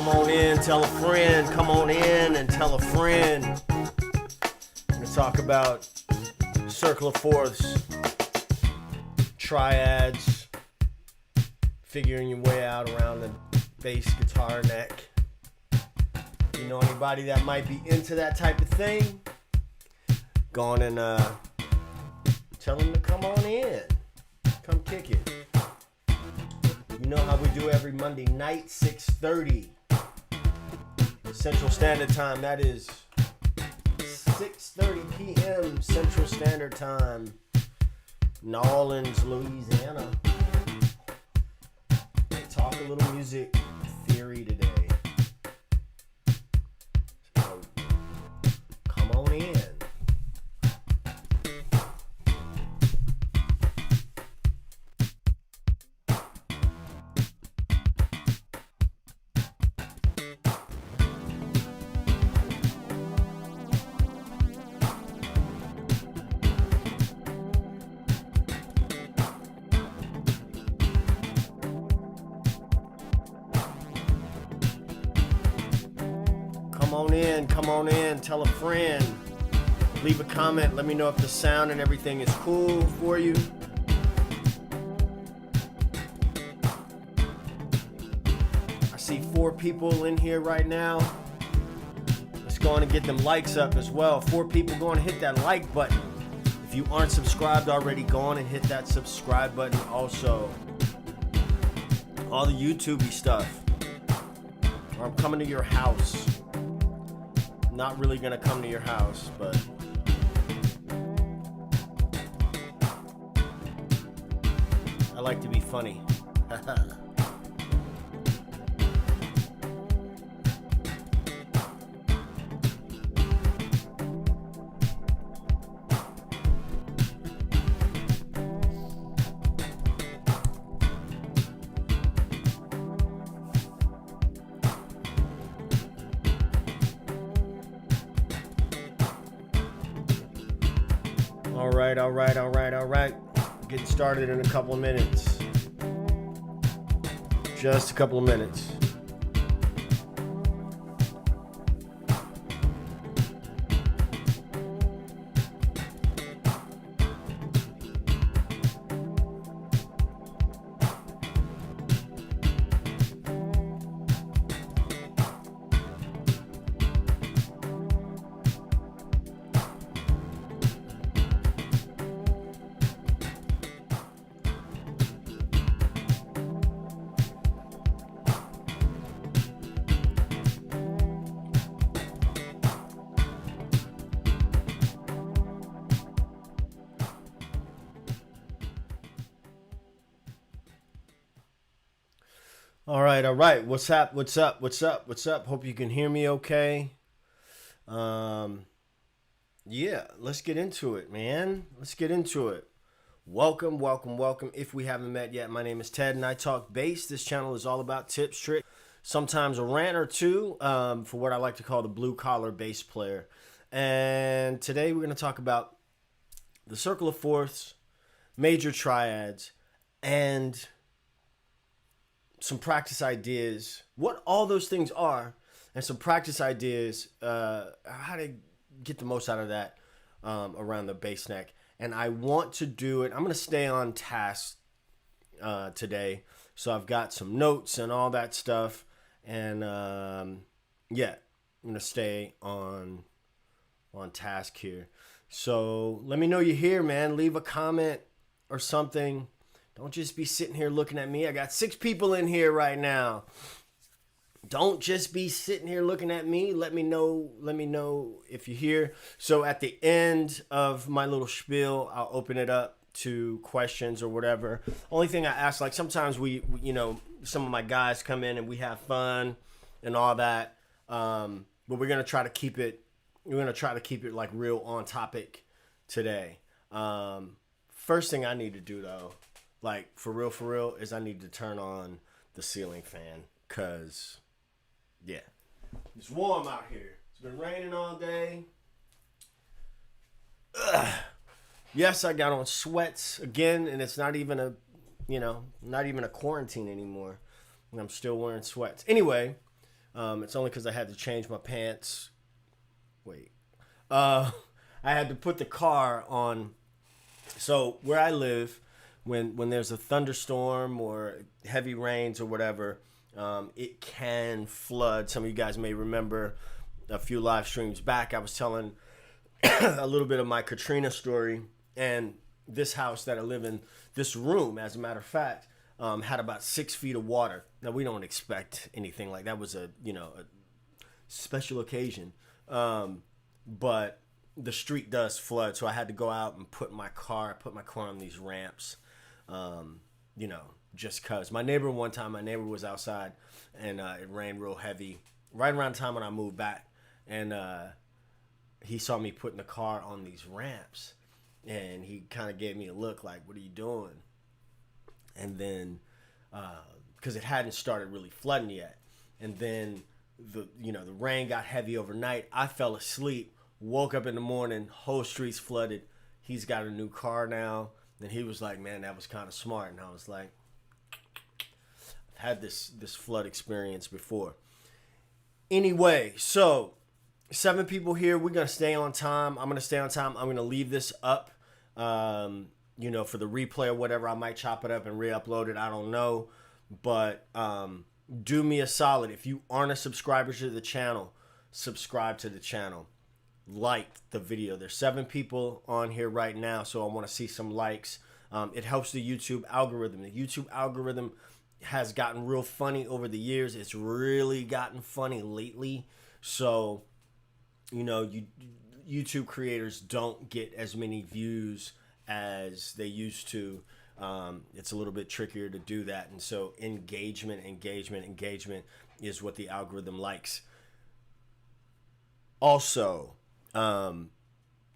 Come on in, tell a friend. Come on in and tell a friend. I'm going to talk about circle of fourths, triads, figuring your way out around the bass guitar neck. You know anybody that might be into that type of thing? Go on and tell them to come on in. Come kick it. You know how we do every Monday night, 6:30 Central Standard Time. That is 6:30 p.m. Central Standard Time, New Orleans, Louisiana. Talk a little music theory today. So, come on in. Come on in, tell a friend, leave a comment, let me know if the sound and everything is cool for you. I see 4 people in here right now. Let's go on and get them likes up as well. 4 people, go on and hit that like button. If you aren't subscribed already, go on and hit that subscribe button also. All the YouTube-y stuff. Or I'm coming to your house. Not really gonna come to your house, but I like to be funny. All right. Getting started in a couple of minutes. Just a couple of minutes. All right. What's up? Hope you can hear me okay. Yeah, let's get into it, man. Let's get into it. Welcome. If we haven't met yet, my name is Ted and I talk bass. This channel is all about tips, tricks, sometimes a rant or two for what I like to call the blue collar bass player. And today we're going to talk about the circle of fourths, major triads, and some practice ideas, what all those things are, and some practice ideas, how to get the most out of that around the bass neck. And I want to do it. I'm going to stay on task today. So I've got some notes and all that stuff. And yeah, I'm going to stay on task here. So let me know you're here, man. Leave a comment or something. Don't just be sitting here looking at me. I got 6 people in here right now. Don't just be sitting here looking at me. Let me know if you're here. So at the end of my little spiel, I'll open it up to questions or whatever. Only thing I ask, like sometimes we you know, some of my guys come in and we have fun and all that. But we're going to try to keep it like real on topic today. First thing I need to do though, like for real, is I need to turn on the ceiling fan, cause yeah, it's warm out here. It's been raining all day. Ugh. Yes, I got on sweats again, and it's not even a quarantine anymore. And I'm still wearing sweats. Anyway, It's only because I had to change my pants. Wait. I had to put the car on. So where I live, when there's a thunderstorm or heavy rains or whatever, it can flood. Some of you guys may remember a few live streams back, I was telling a little bit of my Katrina story. And this house that I live in, this room, as a matter of fact, had about 6 feet of water. Now, we don't expect anything like that. Was a special occasion. But the street does flood, so I had to go out and put my car on these ramps, just cause. My neighbor was outside, and it rained real heavy right around the time when I moved back, and he saw me putting the car on these ramps, and he kind of gave me a look like, "What are you doing?" And then, because it hadn't started really flooding yet, and then the rain got heavy overnight. I fell asleep. Woke up in the morning, whole street's flooded. He's got a new car now. And he was like, "Man, that was kind of smart." And I was like, I've had this flood experience before. Anyway, so 7 people here. We're going to stay on time. I'm going to stay on time. I'm going to leave this up, for the replay or whatever. I might chop it up and re-upload it. I don't know. But do me a solid. If you aren't a subscriber to the channel, subscribe to the channel. Like the video. There's 7 people on here right now, so I want to see some likes. It helps the YouTube algorithm. The YouTube algorithm has gotten real funny over the years. It's really gotten funny lately. So, YouTube creators don't get as many views as they used to. It's a little bit trickier to do that. And so engagement is what the algorithm likes. Also,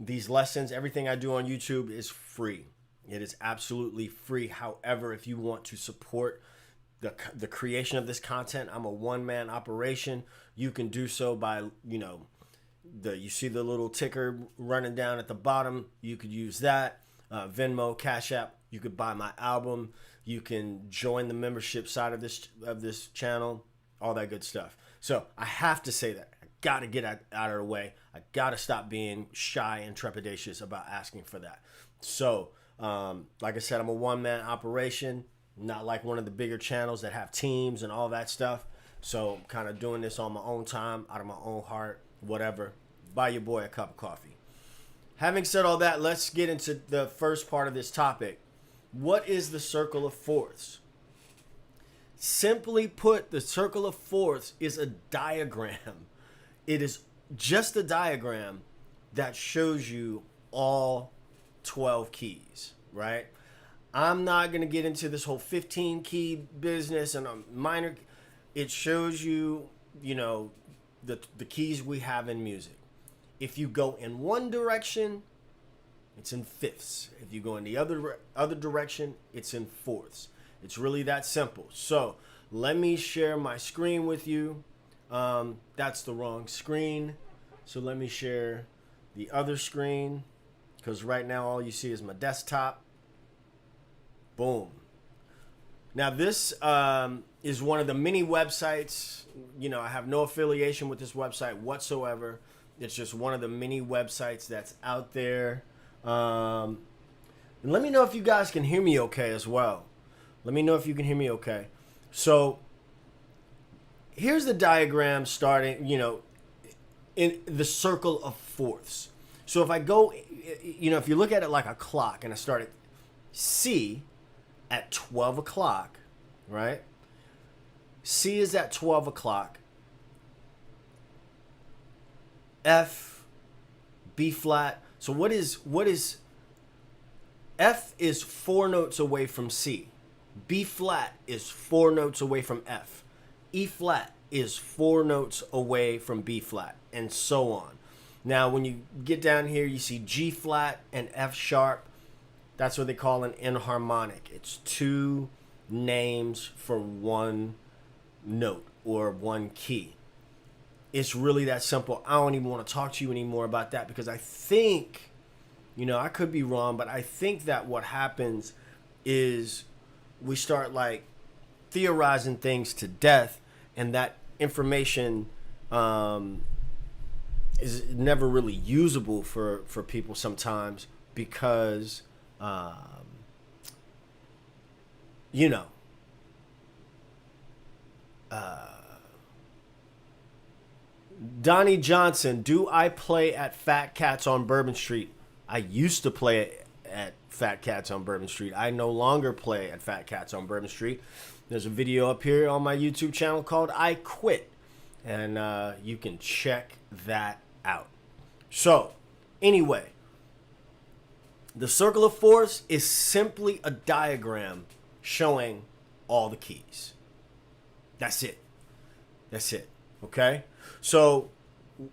these lessons, everything I do on YouTube is free. It is absolutely free. However, if you want to support the creation of this content, I'm a one-man operation. You can do so by, you see the little ticker running down at the bottom. You could use that. Venmo, Cashapp. You could buy my album. You can join the membership side of this channel. All that good stuff. So I have to say that. Got to get out of the way. I got to stop being shy and trepidatious about asking for that. So, like I said, I'm a one-man operation, not like one of the bigger channels that have teams and all that stuff. So, I'm kind of doing this on my own time, out of my own heart, whatever. Buy your boy a cup of coffee. Having said all that, let's get into the first part of this topic. What is the circle of fourths? Simply put, the circle of fourths is a diagram. It is just a diagram that shows you all 12 keys, right? I'm not going to get into this whole 15 key business and a minor. It shows you, the keys we have in music. If you go in one direction, it's in fifths. If you go in the other direction, it's in fourths. It's really that simple. So let me share my screen with you. That's the wrong screen. So let me share the other screen, because right now all you see is my desktop. Boom. Now this is one of the many websites. I have no affiliation with this website whatsoever. It's just one of the many websites that's out there. And let me know if you guys can hear me okay as well. Let me know if you can hear me okay. So here's the diagram starting, in the circle of fourths. So if I go, if you look at it like a clock, and I start at C at 12 o'clock, right? C is at 12 o'clock. F, B flat. So what is F is 4 notes away from C. B flat is 4 notes away from F. E flat is 4 notes away from B flat, and so on. Now, when you get down here, you see G flat and F sharp. That's what they call an enharmonic. It's 2 names for 1 note or 1 key. It's really that simple. I don't even want to talk to you anymore about that, because I think, I could be wrong, but I think that what happens is we start like theorizing things to death, and that information is never really usable for people sometimes because, you know, Donnie Johnson, do I play at Fat Cats on Bourbon Street? I used to play at Fat Cats on Bourbon Street. I no longer play at Fat Cats on Bourbon Street. There's a video up here on my YouTube channel called I Quit. And you can check that out. So, anyway, the circle of force is simply a diagram showing all the keys. That's it. That's it. Okay? So,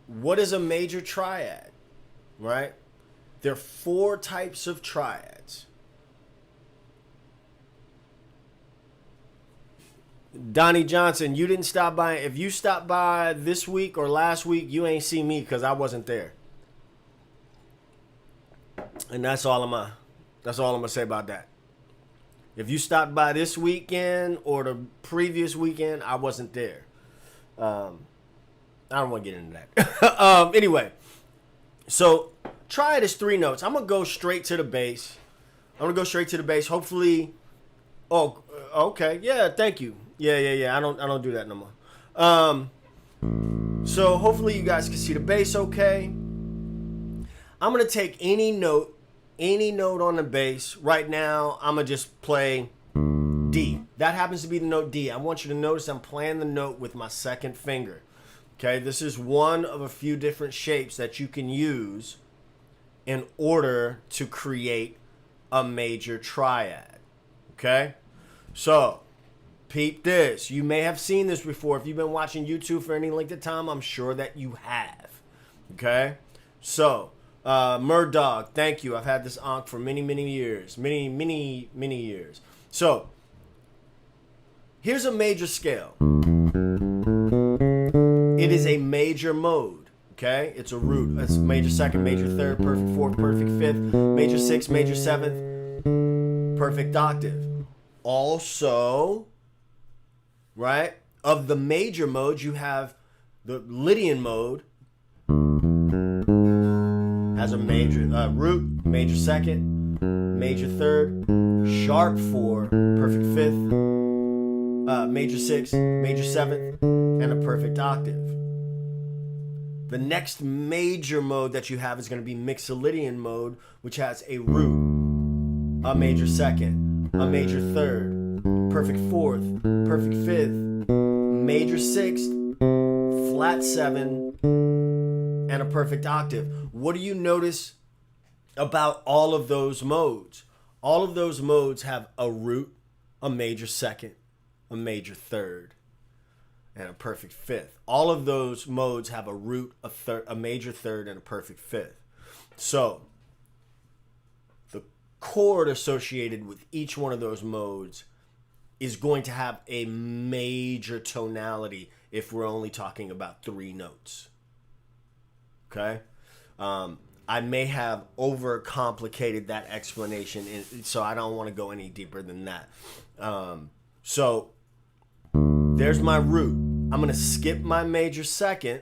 what is a major triad? Right? There are 4 types of triads. Donnie Johnson, you didn't stop by. If you stopped by this week or last week, you ain't see me because I wasn't there. And that's all I'm gonna say about that. If you stopped by this weekend or the previous weekend, I wasn't there. I don't want to get into that. Anyway, so triad is 3 notes. I'm gonna go straight to the bass. Hopefully, oh, okay, yeah, thank you. Yeah. I don't do that no more. So hopefully you guys can see the bass okay. I'm gonna take any note on the bass. Right now, I'm gonna just play D. That happens to be the note D. I want you to notice I'm playing the note with my second finger. Okay, this is one of a few different shapes that you can use in order to create a major triad. Okay, so peep this. You may have seen this before. If you've been watching YouTube for any length of time, I'm sure that you have. Okay, so Murdog, thank you. I've had this Ankh for many years. Many years. So here's a major scale. It is a major mode. Okay, it's a root. It's major second, major third, perfect fourth, perfect fifth, major sixth, major seventh, perfect octave. Also, right, of the major modes, you have the Lydian mode. Has a major root, major second, major third, sharp 4, perfect 5th, major 6, major 7th, and a perfect octave. The next major mode that you have is going to be Mixolydian mode, which has a root, a major 2nd, a major 3rd, perfect 4th, perfect 5th, major 6th, flat 7, and a perfect octave. What do you notice about all of those modes? All of those modes have a root, a major 2nd, a major 3rd, and a perfect 5th. All of those modes have a root, a major 3rd, and a perfect 5th. So the chord associated with each one of those modes is going to have a major tonality if we're only talking about 3 notes. Okay? I may have overcomplicated that explanation, so I don't want to go any deeper than that. So there's my root. I'm going to skip my major 2nd,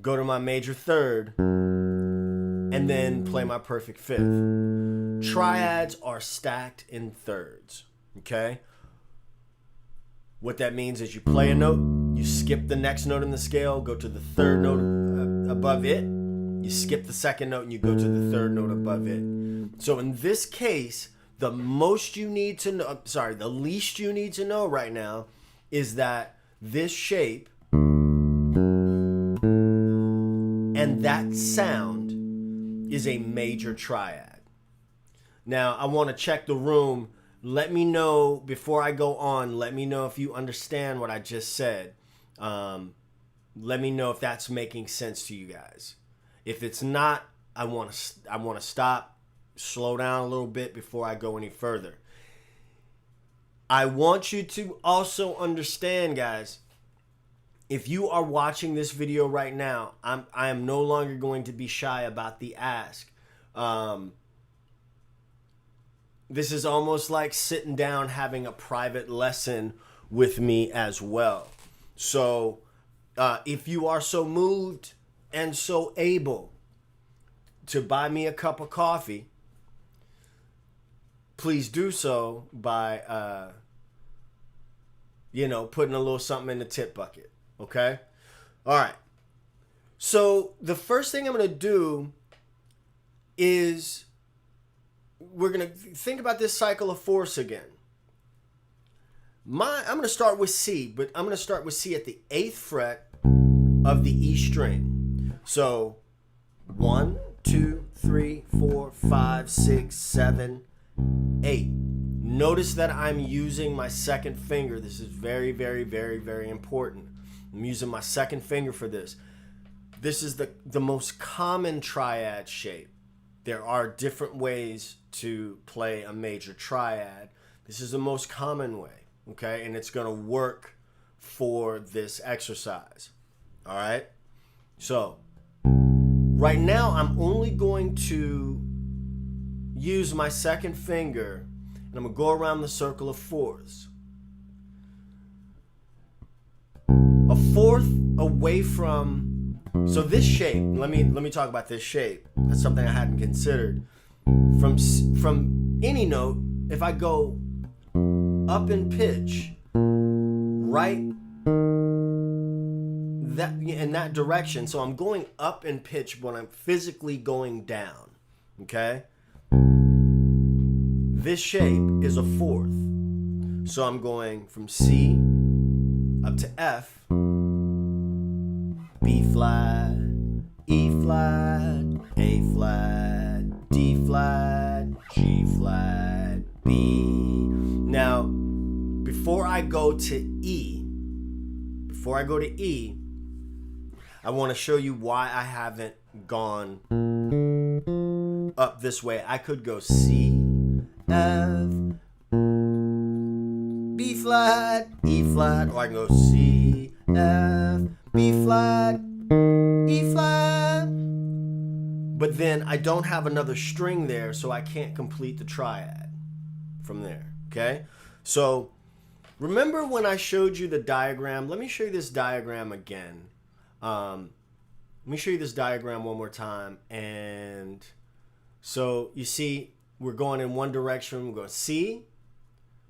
go to my major 3rd, and then play my perfect 5th. Triads are stacked in thirds. Okay? What that means is you play a note, you skip the next note in the scale, go to the 3rd note above it, you skip the 2nd note, and you go to the 3rd note above it. So in this case, the least you need to know right now is that this shape and that sound is a major triad. Now, I want to check the room. Let me know before I go on. Let me know if you understand what I just said. Let me know if that's making sense to you guys. If it's not, I want to stop, slow down a little bit before I go any further. I want you to also understand, guys, if you are watching this video right now, I am no longer going to be shy about the ask. This is almost like sitting down having a private lesson with me as well. So if you are so moved and so able to buy me a cup of coffee, please do so by, putting a little something in the tip bucket. Okay? All right. So the first thing I'm going to do is we're going to think about this cycle of fourths again. I'm going to start with C, but I'm going to start with C at the 8th fret of the E string. So 1, 2, 3, 4, 5, 6, 7, 8. Notice that I'm using my second finger. This is very, very, very, very important. I'm using my second finger for this. This is the most common triad shape. There are different ways to play a major triad. This is the most common way, okay? And it's going to work for this exercise, all right? So right now I'm only going to use my second finger, and I'm going to go around the circle of fourths. A fourth away from... So this shape, let me talk about this shape. That's something I hadn't considered. From any note, if I go up in pitch, right that in that direction, so I'm going up in pitch, but I'm physically going down. Okay? This shape is a fourth. So I'm going from C up to F, B flat, E flat, A flat, D flat, G flat, B. Now, before I go to E, I want to show you why I haven't gone up this way. I could go C, F, B flat, E flat, or I can go C, F, B flat, E flat. But then I don't have another string there, so I can't complete the triad from there, okay? So remember when I showed you the diagram? Let me show you this diagram again. Let me show you this diagram one more time. And so you see, we're going in one direction. We're going C,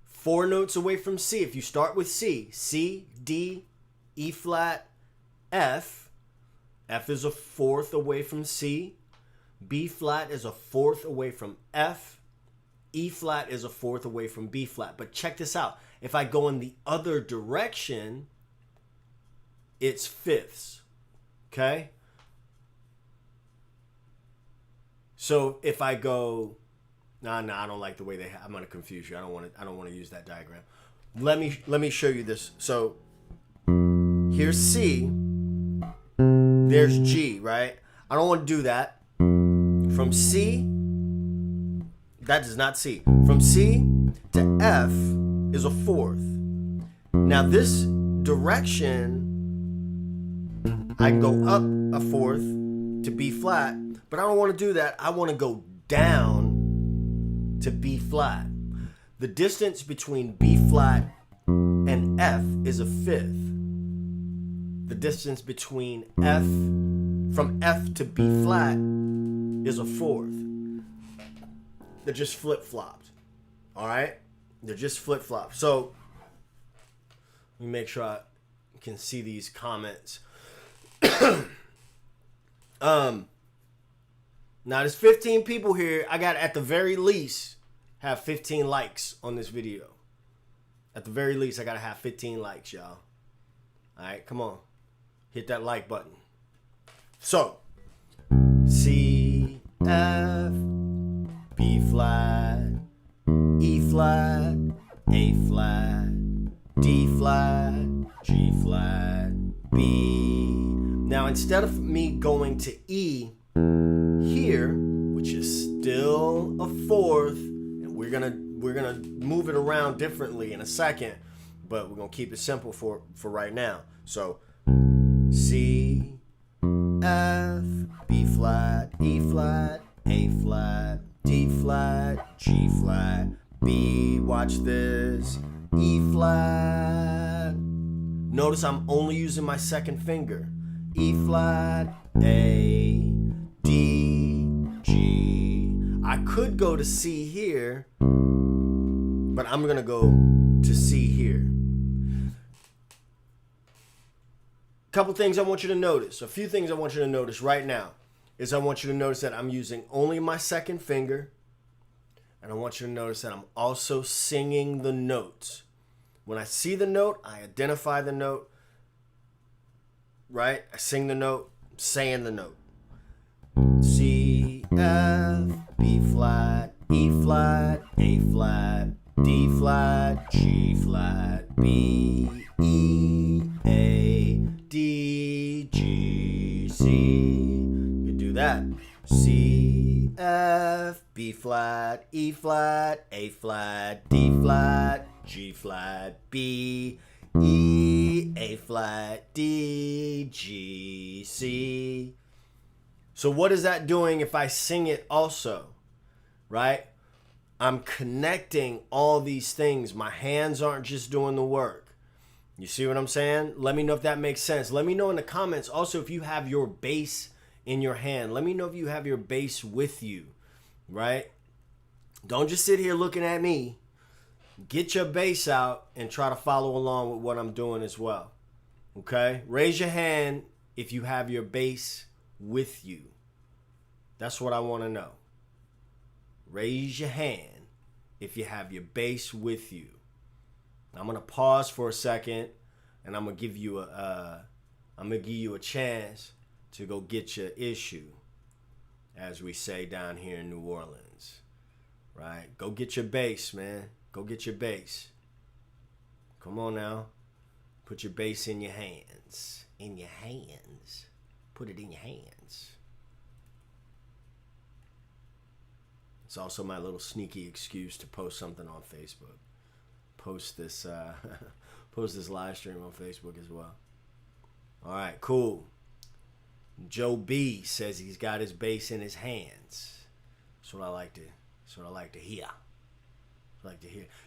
4 notes away from C. If you start with C, C, D, E flat, F. F is a fourth away from C. B flat is a fourth away from F. E flat is a fourth away from B flat. But check this out. If I go in the other direction, it's fifths. Okay? So if I go, I don't like the way they have, I'm going to confuse you. I don't want to use that diagram. Let me show you this. So here's C. There's G, right? I don't want to do that. From C, that is not C. From C to F is a fourth. Now this direction, I can go up a fourth to B flat, but I don't want to do that. I want to go down to B flat. The distance between B flat and F is a fifth. The distance between F, from F to B flat, is a fourth. They're just flip-flopped. All right? They're just flip-flopped. So let me make sure I can see these comments. Now there's 15 people here. I got, at the very least, have 15 likes on this video. At the very least, I gotta have 15 likes, y'all. All right, come on. Hit that like button. So, C, F, B flat, E flat, A flat, D flat, G flat, B. Now, instead of me going to E here, which is still a fourth, and we're gonna move it around differently in a second, but we're gonna keep it simple for right now. So C, F, B flat, E flat, A flat, D flat, G flat, B, watch this, E flat, Notice I'm only using my second finger. E flat, A, D, G. I could go to C here, but I'm going to go to C here. Couple things I want you to notice. A few things I want you to notice right now is I want you to notice that I'm using only my second finger. And I want you to notice that I'm also singing the notes. When I see the note, I identify the note. Right? I sing the note, I'm saying the note. C, F, B flat, E flat, A flat, D flat, G flat, B, E, A, D, G, C. You can do that. C, F, B flat, E flat, A flat, D flat, G flat, B, E, A flat, D, G, C. So what is that doing if I sing it also, right? I'm connecting all these things. My hands aren't just doing the work. You see what I'm saying? Let me know if that makes sense. Let me know in the comments also if you have your bass in your hand. Let me know if you have your bass with you, right? Don't just sit here looking at me. Get your bass out and try to follow along with what I'm doing as well. Okay? Raise your hand if you have your bass with you. That's what I want to know. Raise your hand if you have your bass with you. I'm going to pause for a second and I'm going to give you a chance to go get your issue, as we say down here in New Orleans. Right? Go get your bass, man. Go get your bass. Come on now. Put your bass in your hands. In your hands. Put it in your hands. It's also my little sneaky excuse to post something on Facebook. Post this live stream on Facebook as well. All right, cool. Joe B says he's got his bass in his hands. That's what I like to hear.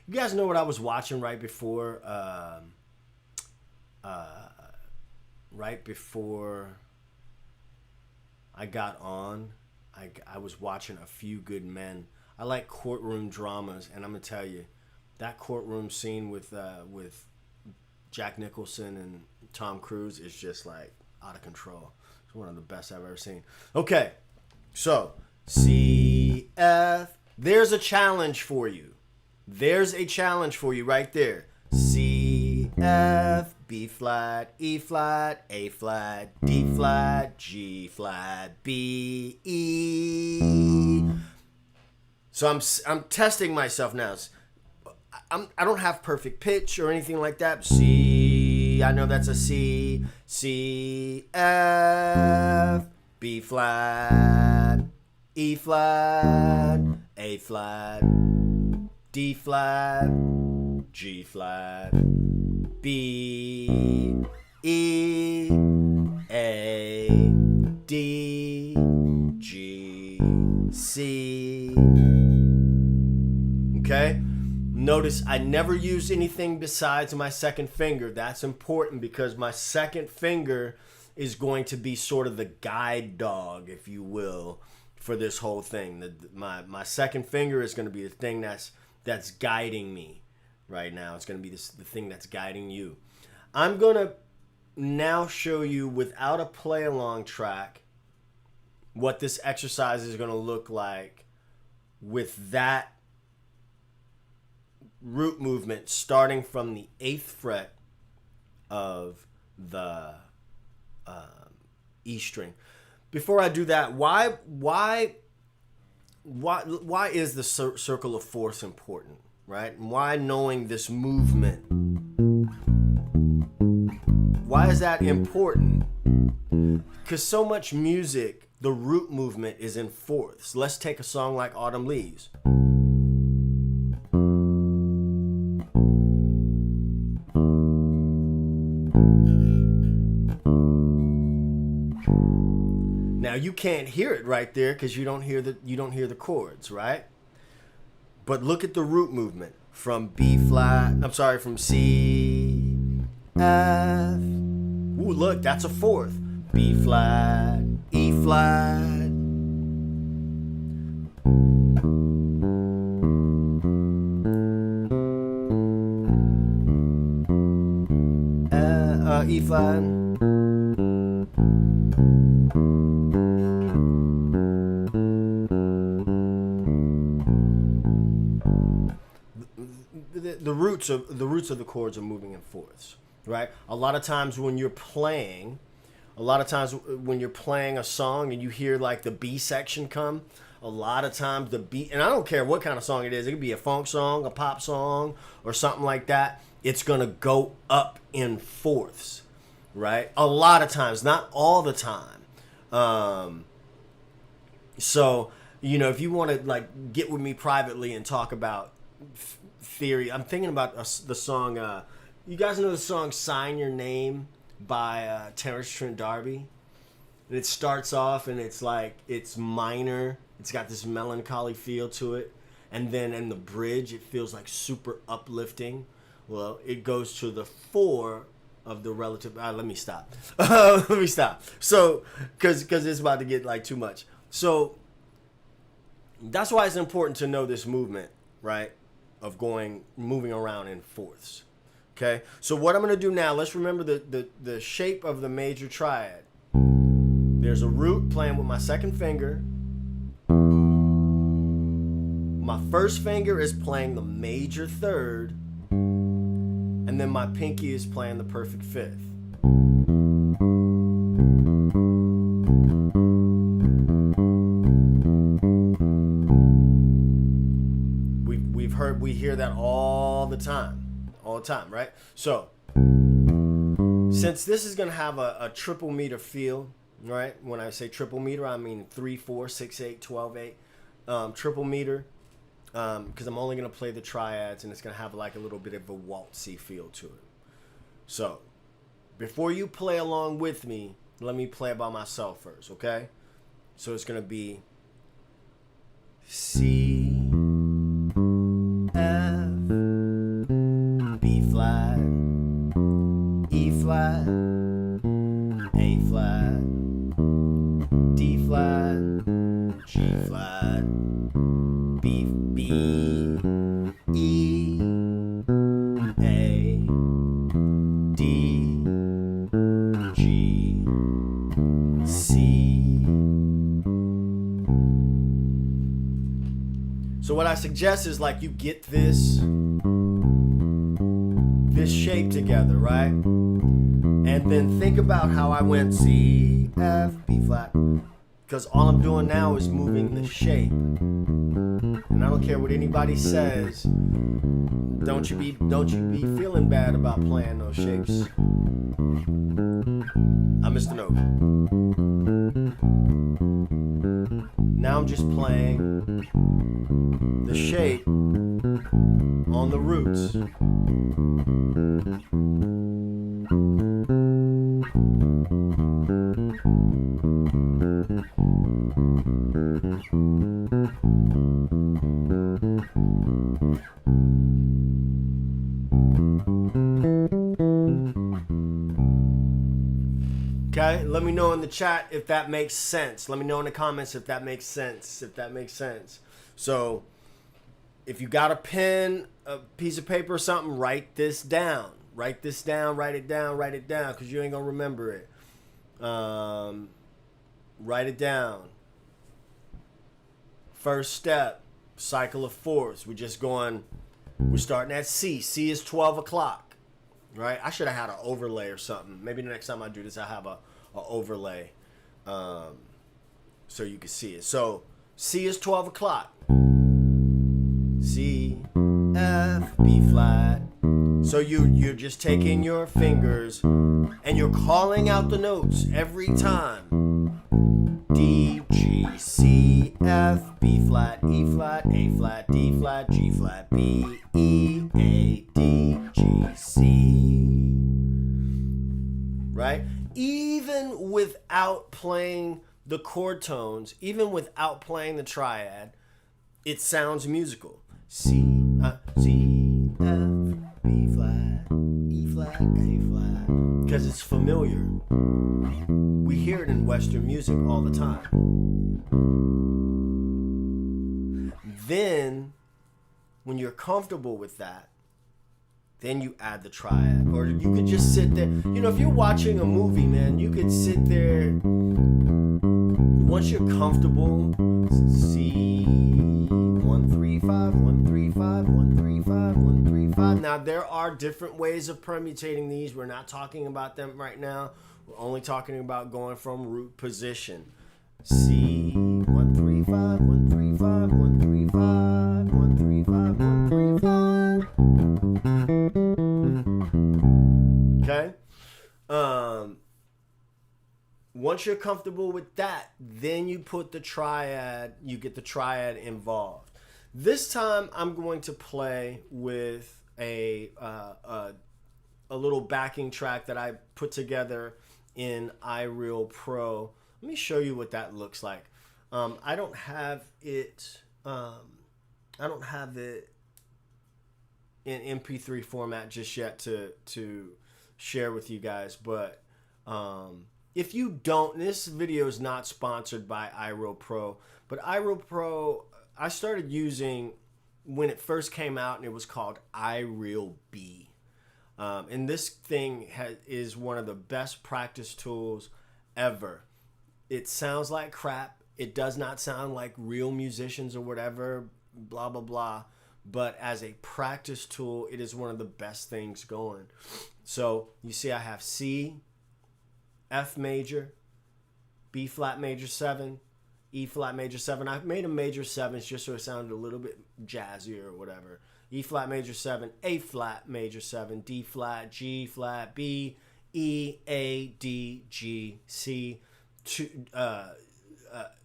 You guys know what I was watching right before I got on? I was watching A Few Good Men. I like courtroom dramas, and I'm gonna tell you, that courtroom scene with Jack Nicholson and Tom Cruise is just like out of control. It's one of the best I've ever seen. Okay, so C, F. There's a challenge for you. There's a challenge for you right there. C, F, B flat, E flat, A flat, D flat, G flat, B, E. So I'm testing myself now. I don't have perfect pitch or anything like that. C, I know that's a C. C, F, B flat, E flat, A flat, D flat, G flat, B, E, A, D, G, C. Okay? Notice I never use anything besides my second finger. That's important because my second finger is going to be sort of the guide dog, if you will, for this whole thing. My second finger is going to be the thing that's guiding me right now. It's going to be the thing that's guiding you. I'm going to now show you without a play along track what this exercise is going to look like with that root movement starting from the 8th fret of the E string. Before I do that, why is the circle of fourths important, right? Why knowing this movement? Why is that important? Because so much music, the root movement is in fourths. Let's take a song like Autumn Leaves. Now you can't hear it right there because you don't hear the chords, right? But look at the root movement from from C, F. Ooh, look, that's a fourth. B flat, E flat. E flat. The roots of the chords are moving in fourths, right? A lot of times when you're playing a song and you hear like the B section come, a lot of times the B, and I don't care what kind of song it is, it could be a funk song, a pop song, or something like that, it's gonna go up in fourths, right? A lot of times, not all the time. So, you know, if you want to like get with me privately and talk about theory, I'm thinking about the song, you guys know the song Sign Your Name by Terrence Trent D'Arby? And it starts off and it's like, it's minor, it's got this melancholy feel to it, and then in the bridge it feels like super uplifting. Well, it goes to the 4 of the relative, let me stop. So, because it's about to get like too much. So, that's why it's important to know this movement, right? Of moving around in fourths. Okay? So what I'm going to do now, let's remember the shape of the major triad. There's a root playing with my second finger. My first finger is playing the major third. And then my pinky is playing the perfect fifth. We hear that all the time, right? So, since this is going to have a triple meter feel, right? When I say triple meter, I mean 3, 4, 6, 8, 12, 8. Triple meter, because I'm only going to play the triads, and it's going to have like a little bit of a waltzy feel to it. So, before you play along with me, let me play it by myself first, okay? So it's going to be C, flat, A flat, D flat, G flat, B, E, A, D, G, C. So what I suggest is like you get this shape together, right? And then think about how I went C, F, B flat. Because all I'm doing now is moving the shape. And I don't care what anybody says. Don't you be feeling bad about playing those shapes. I missed the note. Now I'm just playing the shape on the roots. Okay, let me know in the chat if that makes sense. Let me know in the comments if that makes sense. So, if you got a pen, a piece of paper or something, write this down. Write it down, because you ain't going to remember it. Write it down. First step, cycle of fourths. We're starting at C. C is 12 o'clock, right? I should have had an overlay or something. Maybe the next time I do this, I'll have a overlay so you can see it. So C is 12 o'clock. C, F, B flat. So you're just taking your fingers and you're calling out the notes every time. D, G, C, F, B flat, E flat, A flat, D flat, G flat, B, E, A, D, G, C. Right? Even without playing the chord tones, even without playing the triad, it sounds musical. C, F, B flat, E flat, A flat. because it's familiar. We hear it in Western music all the time. Then, when you're comfortable with that, then you add the triad. Or you could just sit there. You know, if you're watching a movie, man, you could sit there. Once you're comfortable, C, 135, 135, 135, 135. Now, there are different ways of permutating these. We're not talking about them right now. We're only talking about going from root position. C, 135, 135, 135, 135, 135. Okay? Once you're comfortable with that, then you put the triad, you get the triad involved. This time I'm going to play with a little backing track that I put together in iReal Pro. Let me show you what that looks like. I don't have it in MP3 format just yet to share with you guys, but if you don't, this video is not sponsored by iReal Pro, but iReal Pro I started using when it first came out, and it was called iReal B. And this thing is one of the best practice tools ever. It sounds like crap. It does not sound like real musicians or whatever, blah, blah, blah. But as a practice tool, it is one of the best things going. So you see I have C, F major, B flat major 7, E flat major 7. I've made a major 7s just so it sounded a little bit jazzier or whatever. E flat major 7, A flat major 7, D flat, G flat, B, E, A, D, G, C.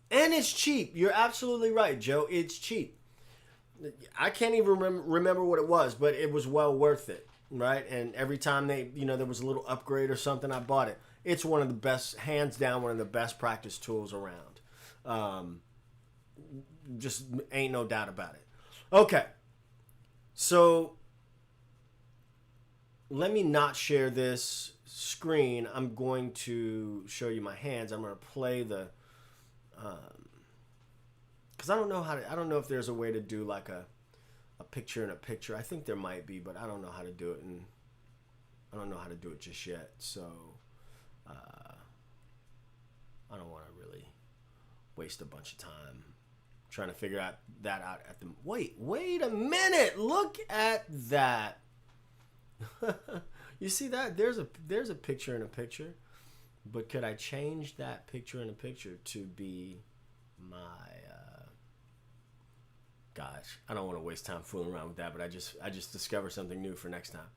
And it's cheap. You're absolutely right, Joe. It's cheap. I can't even remember what it was, but it was well worth it, right? And every time there was a little upgrade or something, I bought it. It's one of the best, hands down, one of the best practice tools around. Just ain't no doubt about it. Okay. So let me not share this screen. I'm going to show you my hands. I'm going to play the, because I don't know if there's a way to do like a picture in a picture. I think there might be, but I don't know how to do it, and I don't know how to do it just yet. So I don't want to really waste a bunch of time trying to figure that out at the wait a minute, look at that. You see that there's a picture in a picture, but could I change that picture in a picture to be my gosh, I don't want to waste time fooling around with that, but I just discovered something new for next time.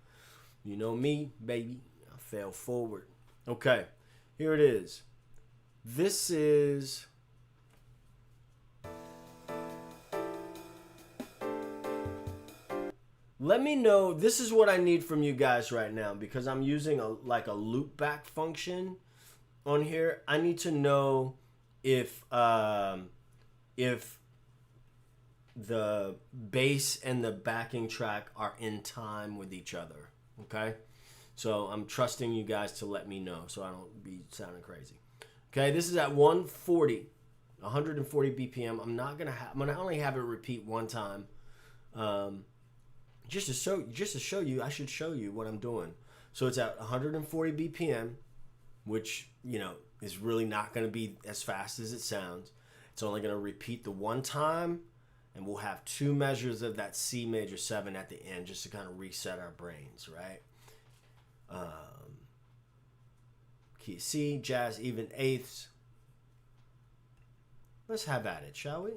You know me, baby, I fail forward. Okay, here it is. This is let me know. This is what I need from you guys right now, because I'm using a loop back function on here. I need to know if the bass and the backing track are in time with each other. Okay, so I'm trusting you guys to let me know so I don't be sounding crazy. Okay, this is at 140 BPM. I'm gonna only have it repeat one time. Just to show you, I should show you what I'm doing. So it's at 140 BPM, which, is really not going to be as fast as it sounds. It's only going to repeat the one time, and we'll have two measures of that C major 7 at the end just to kind of reset our brains, right? Key C, jazz, even eighths. Let's have at it, shall we?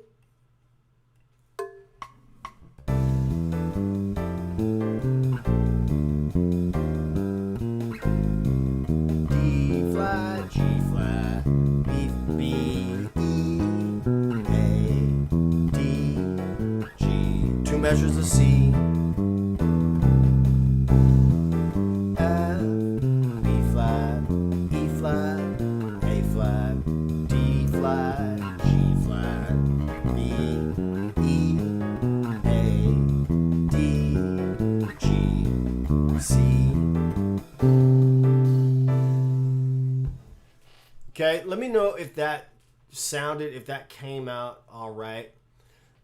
Measures of C, F, B flat, E flat, A flat, D flat, G flat, B, E, A, D, G, C. Okay, let me know if that came out all right.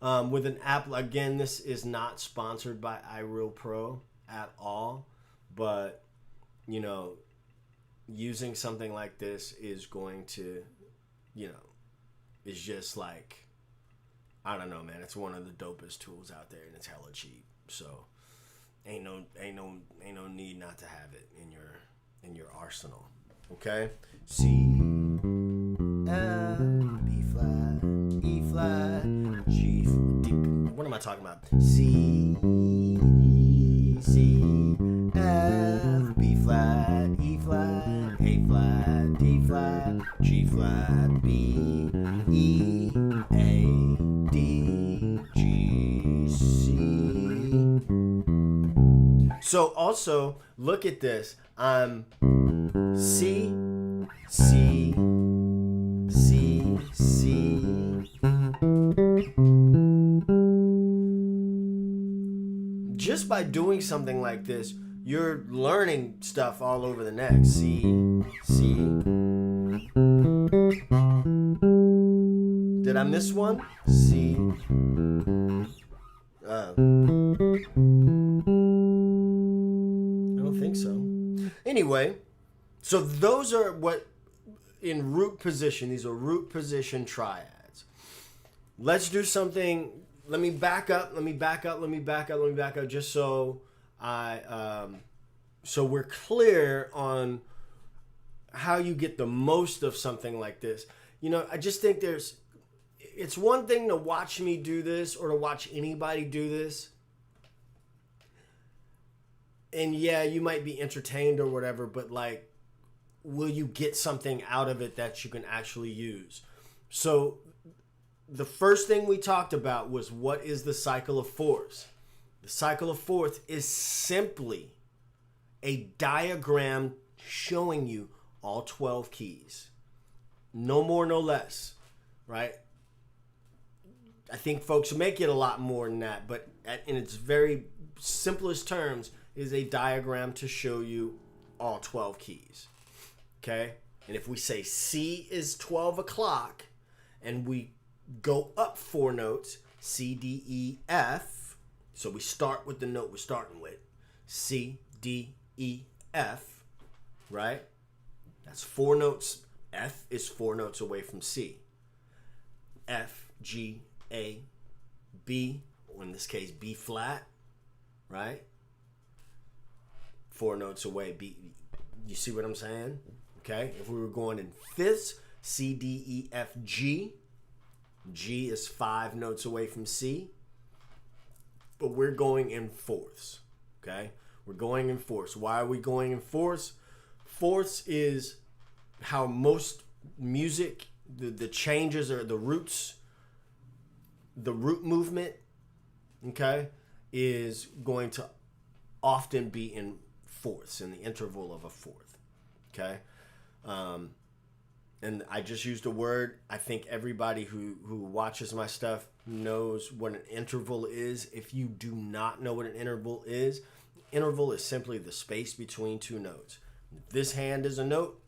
With an app, again, this is not sponsored by iReal Pro at all, but you know, using something like this is going to, you know, is just like, I don't know, man. It's one of the dopest tools out there, and it's hella cheap. So ain't no need not to have it in your arsenal. Okay, C, F, B flat, E flat, G. D. What am I talking about? C, F, B flat, E flat, A flat, D flat, G flat, B, E, A, D, G, C. So also look at this. I'm C, C, C, C. Just by doing something like this, you're learning stuff all over the neck. C, C. Did I miss one? C. I don't think so. Anyway, so those are what in root position. These are root position triads. Let's do something. Let me back up. Just so so we're clear on how you get the most of something like this. You know, I just think it's one thing to watch me do this or to watch anybody do this. And yeah, you might be entertained or whatever, but like, will you get something out of it that you can actually use? So the first thing we talked about was, what is the cycle of fourths? The cycle of fourths is simply a diagram showing you all 12 keys. No more, no less, right? I think folks make it a lot more than that, but in its very simplest terms, is a diagram to show you all 12 keys. Okay? And if we say C is 12 o'clock and we go up 4 notes, C, D, E, F. So we start with the note we're starting with. C, D, E, F. Right? That's 4 notes. F is 4 notes away from C. F, G, A, B, or in this case, B flat. Right? 4 notes away. B. You see what I'm saying? Okay? If we were going in fifths, C, D, E, F, G. G is 5 notes away from C. But we're going in fourths. Okay? We're going in fourths. Why are we going in fourths? Fourths is how most music, the changes or the roots, the root movement, okay, is going to often be in fourths, in the interval of a fourth. Okay? And I just used a word. I think everybody who watches my stuff knows what an interval is. If you do not know what an interval is simply the space between 2 notes. If this hand is a note,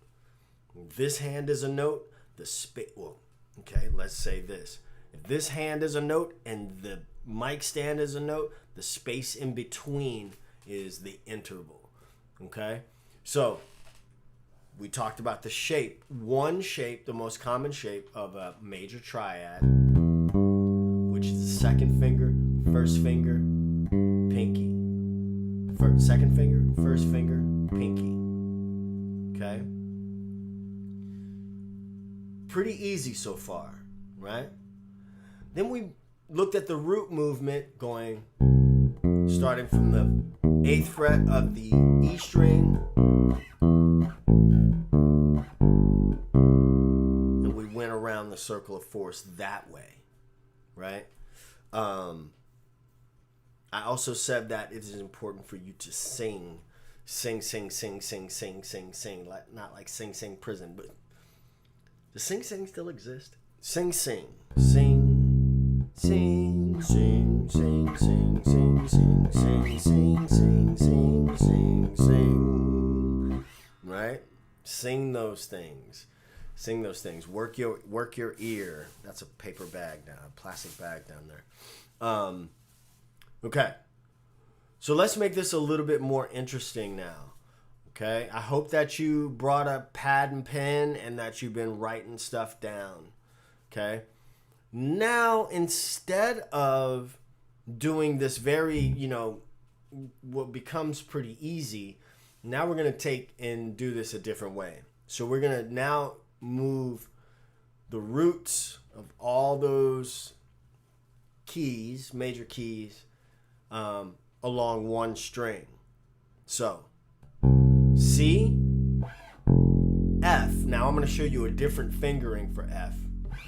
this hand is a note, the space, well, okay, let's say this. If this hand is a note and the mic stand is a note, the space in between is the interval. Okay? So, we talked about the shape. One shape, the most common shape of a major triad, which is the second finger, first finger, pinky. Second finger, first finger, pinky. Okay? Pretty easy so far, right? Then we looked at the root movement going, starting from the 8th fret of the E string, and we went around the circle of fourths that way, right? I also said that it is important for you to sing, like, not like sing prison, but does sing still exist? Sing, right? Sing those things. Sing those things. Work your ear. That's a paper bag now, a plastic bag down there. Okay. So let's make this a little bit more interesting now. Okay? I hope that you brought a pad and pen and that you've been writing stuff down. Okay? Now, instead of doing this very, what becomes pretty easy, now we're going to take and do this a different way. So we're going to now move the roots of all those keys, major keys, along one string. So C, F. Now I'm going to show you a different fingering for F.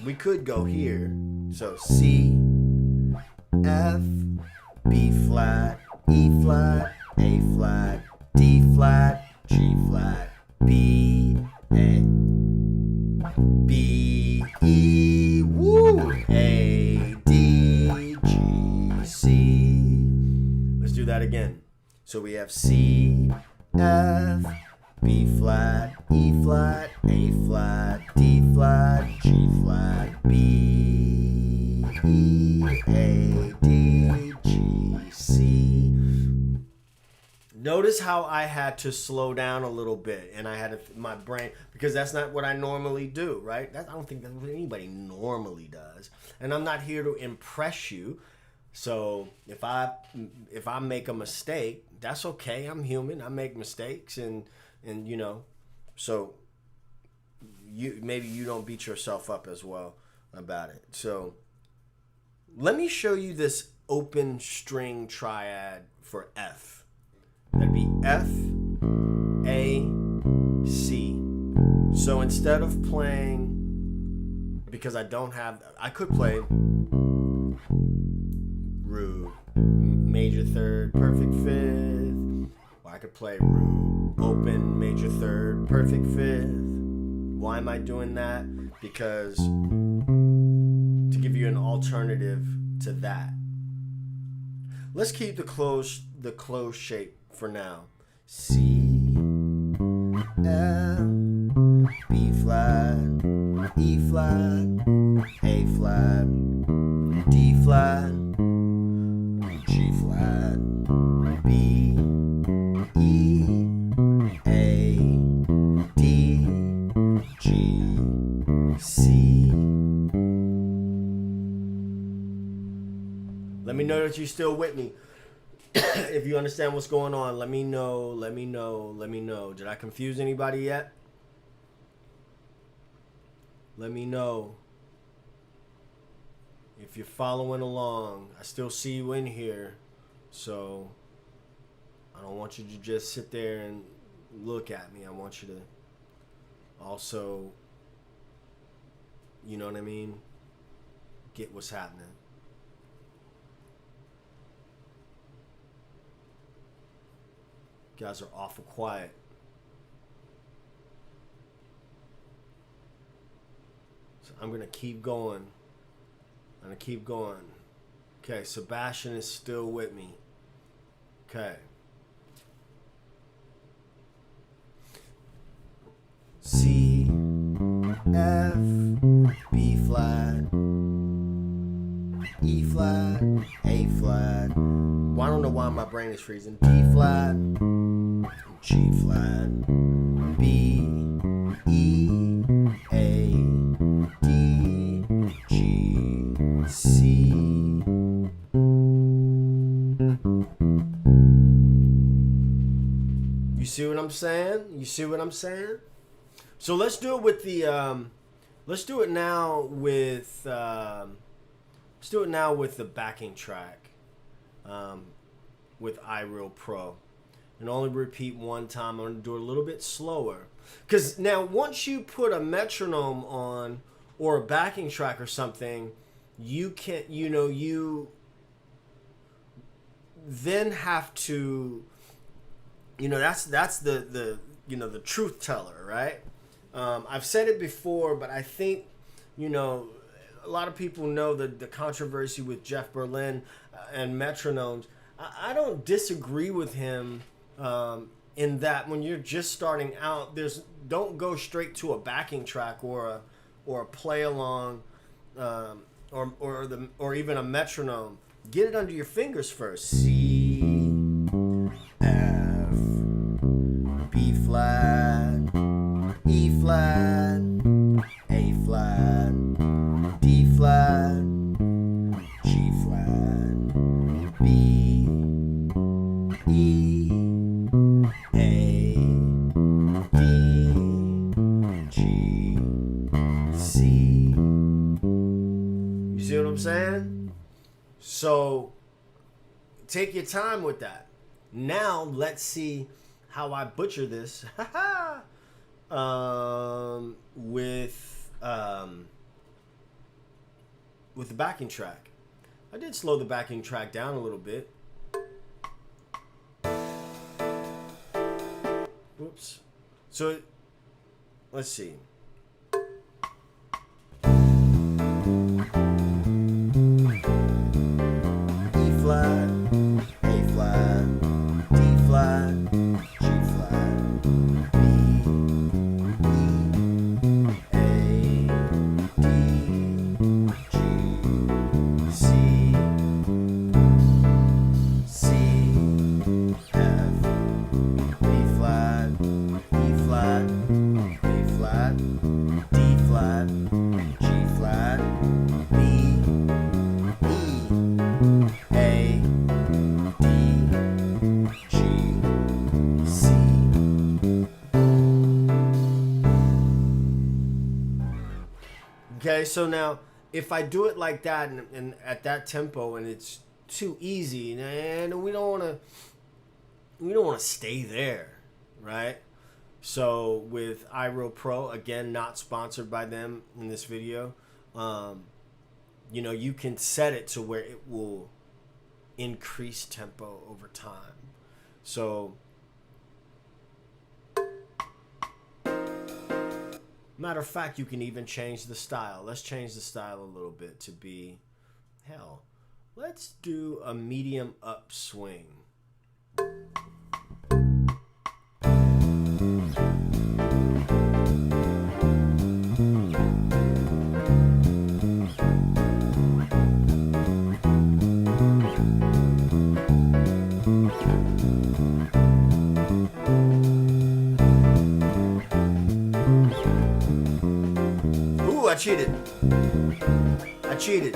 We could go here. So C, F, B flat, E flat, A flat, D flat, G flat, B, A, B, E, woo, A, D, G, C. Let's do that again. So we have C, F, B flat, E flat, A flat, D flat, G flat, B, E, A, D, G, C. Notice how I had to slow down a little bit, and I had my brain, because that's not what I normally do, right? I don't think that's what anybody normally does, and I'm not here to impress you. So if I make a mistake, that's okay. I'm human. I make mistakes, and so maybe you don't beat yourself up as well about it. So let me show you this open string triad for F. That'd be F, A, C. So instead of playing, because I could play root, major third, perfect fifth. Or I could play root, open, major third, perfect fifth. Why am I doing that? Because to give you an alternative to that. Let's keep the closed shape for now. C, F, B flat, E flat, A flat, D flat, G flat, B, E, A, D, G, C. Let me know that you're still with me. If you understand what's going on, let me know. Did I confuse anybody yet? Let me know. If you're following along, I still see you in here. So I don't want you to just sit there and look at me. I want you to also, you know what I mean? Get what's happening. You guys are awful quiet. So I'm going to keep going. Okay, Sebastian is still with me. Okay. C, F, B flat, E flat, A flat. Well, I don't know why my brain is freezing. D flat, G flat, B, E, A, D, G, C. You see what I'm saying? So let's do it with the let's do it now with the backing track with iReal Pro. And only repeat one time. I'm going to do it a little bit slower. Because now once you put a metronome on or a backing track or something, you can, you then have to, that's the truth teller, right? I've said it before, but I think, a lot of people know the controversy with Jeff Berlin and metronomes. I don't disagree with him in that when you're just starting out, don't go straight to a backing track or a play along, or even a metronome. Get it under your fingers first. C, F, B flat, E flat, A flat, D flat, G flat, B, E, A, D, G, C. You see what I'm saying? So take your time with that. Now let's see how I butcher this with the backing track. I did slow the backing track down a little bit. Whoops. So let's see. Flat, A flat, D flat, G flat, B, E, A, D, G, C, C, F, B flat, E flat, A flat, D flat, G flat, B, E, A, D, G, C. Okay, so now if I do it like that and at that tempo and it's too easy, and we don't want to stay there, right? So with iReal Pro, again, not sponsored by them in this video, you can set it to where it will increase tempo over time. So matter of fact, you can even change the style. Let's change the style a little bit to be, hell, let's do a medium upswing. I cheated.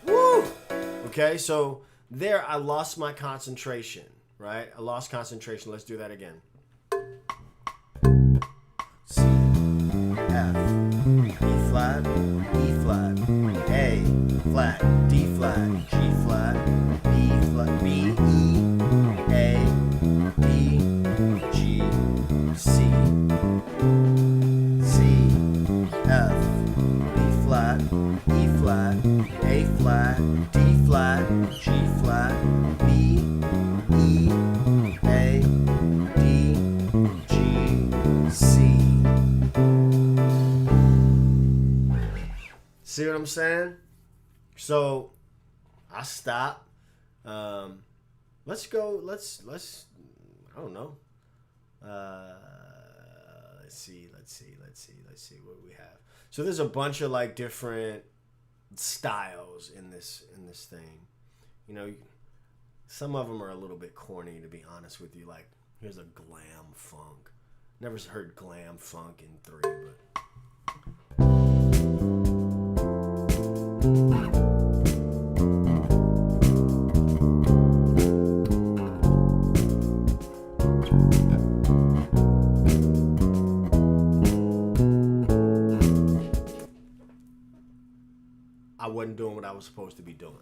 Woo! Okay, so there I lost my concentration, right? I lost concentration. Let's do that again. C, F, B flat, E flat, A flat, D flat, G flat, B flat, B, E, A, D, G, C, C, F, B flat, E flat, A flat, D flat, G flat, B, E, A, D, G, C. See what I'm saying? So I stop. Let's go. Let's. I don't know. Let's see what we have. So there's a bunch of like different styles in this thing. Some of them are a little bit corny, to be honest with you. Like, here's a glam funk. Never heard glam funk in 3, but. I wasn't doing what I was supposed to be doing,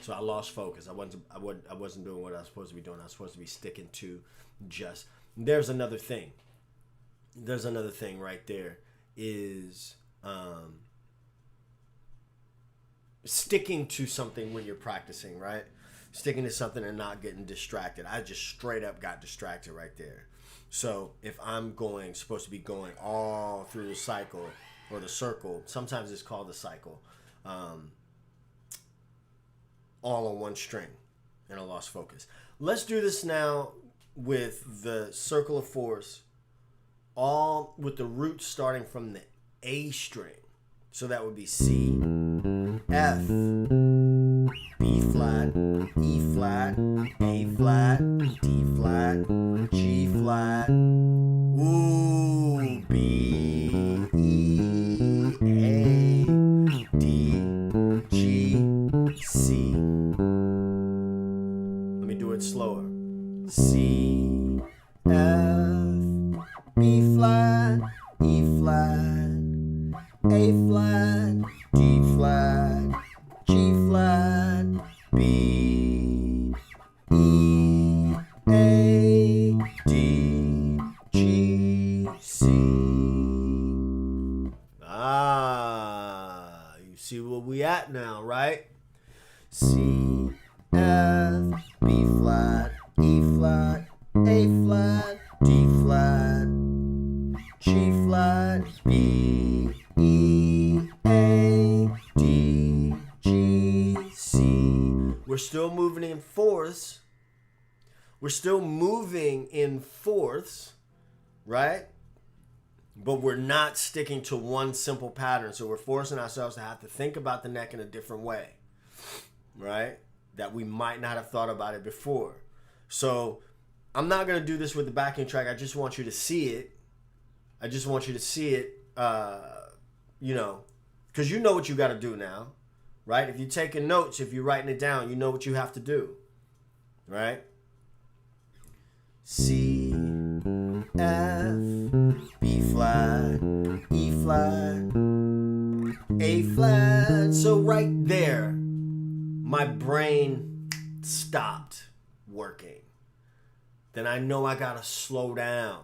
so I lost focus. I wasn't doing what I was supposed to be doing. I was supposed to be sticking to just. There's another thing. There's another thing right there is sticking to something when you're practicing, right? Sticking to something and not getting distracted. I just straight up got distracted right there. So if I'm supposed to be going all through the cycle or the circle, sometimes it's called the cycle, all on one string. And I lost focus. Let's do this now with the circle of fours, all with the roots starting from the A string. So that would be C, F, B flat, E flat, A flat, D flat, G flat, ooh, B, E, A, D, G, C. Let me do it slower. C, F, B flat, E flat, A flat, D flat, G flat, B, E, A, D, G, C. Ah, you see where we at now, right? C, F, B flat, E flat, A flat, D flat, G flat, B, E, A, D, G, C. We're still moving in fourths. We're still moving in fourths, right? But we're not sticking to one simple pattern. So we're forcing ourselves to have to think about the neck in a different way, right? That we might not have thought about it before. So I'm not going to do this with the backing track. I just want you to see it. I just want you to see it, you know, because you know what you got to do now, right? If you're taking notes, if you're writing it down, you know what you have to do, right? C, F, B flat, E flat, A flat. So right there, my brain stopped working. Then I know I got to slow down.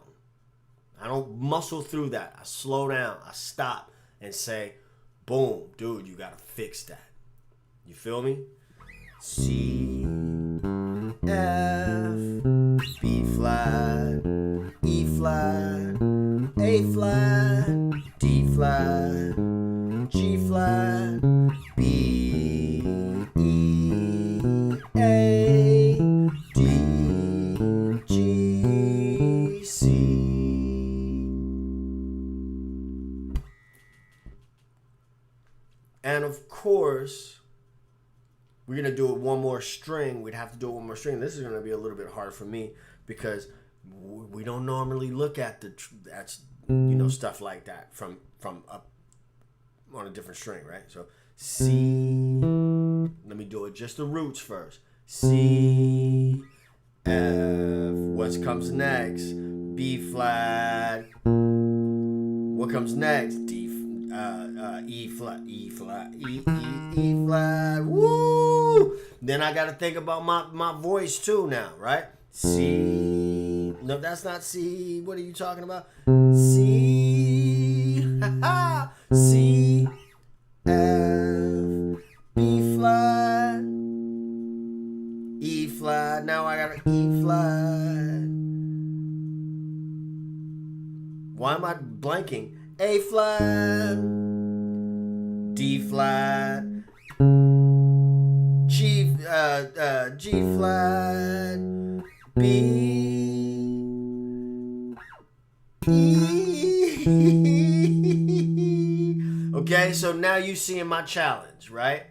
I don't muscle through that. I slow down. I stop and say, boom, dude, you got to fix that. You feel me? C, F, B flat, E flat, A flat, D flat, G flat, B, E, A, D, G, C. And of course, we're going to do it one more string. We'd have to do it one more string. This is going to be a little bit hard for me because we don't normally look at stuff like that from up on a different string, right? So C, let me do it just the roots first. C, F, what comes next? B flat. What comes next? D, E flat, E flat, E flat. Woo! Then I got to think about my voice too now, right? C. No, that's not C. What are you talking about? C. C. F. B flat. E flat. Now I got an E flat. Why am I blanking? A flat, D flat, G flat, B, E. Okay, so now you seeing my challenge, right?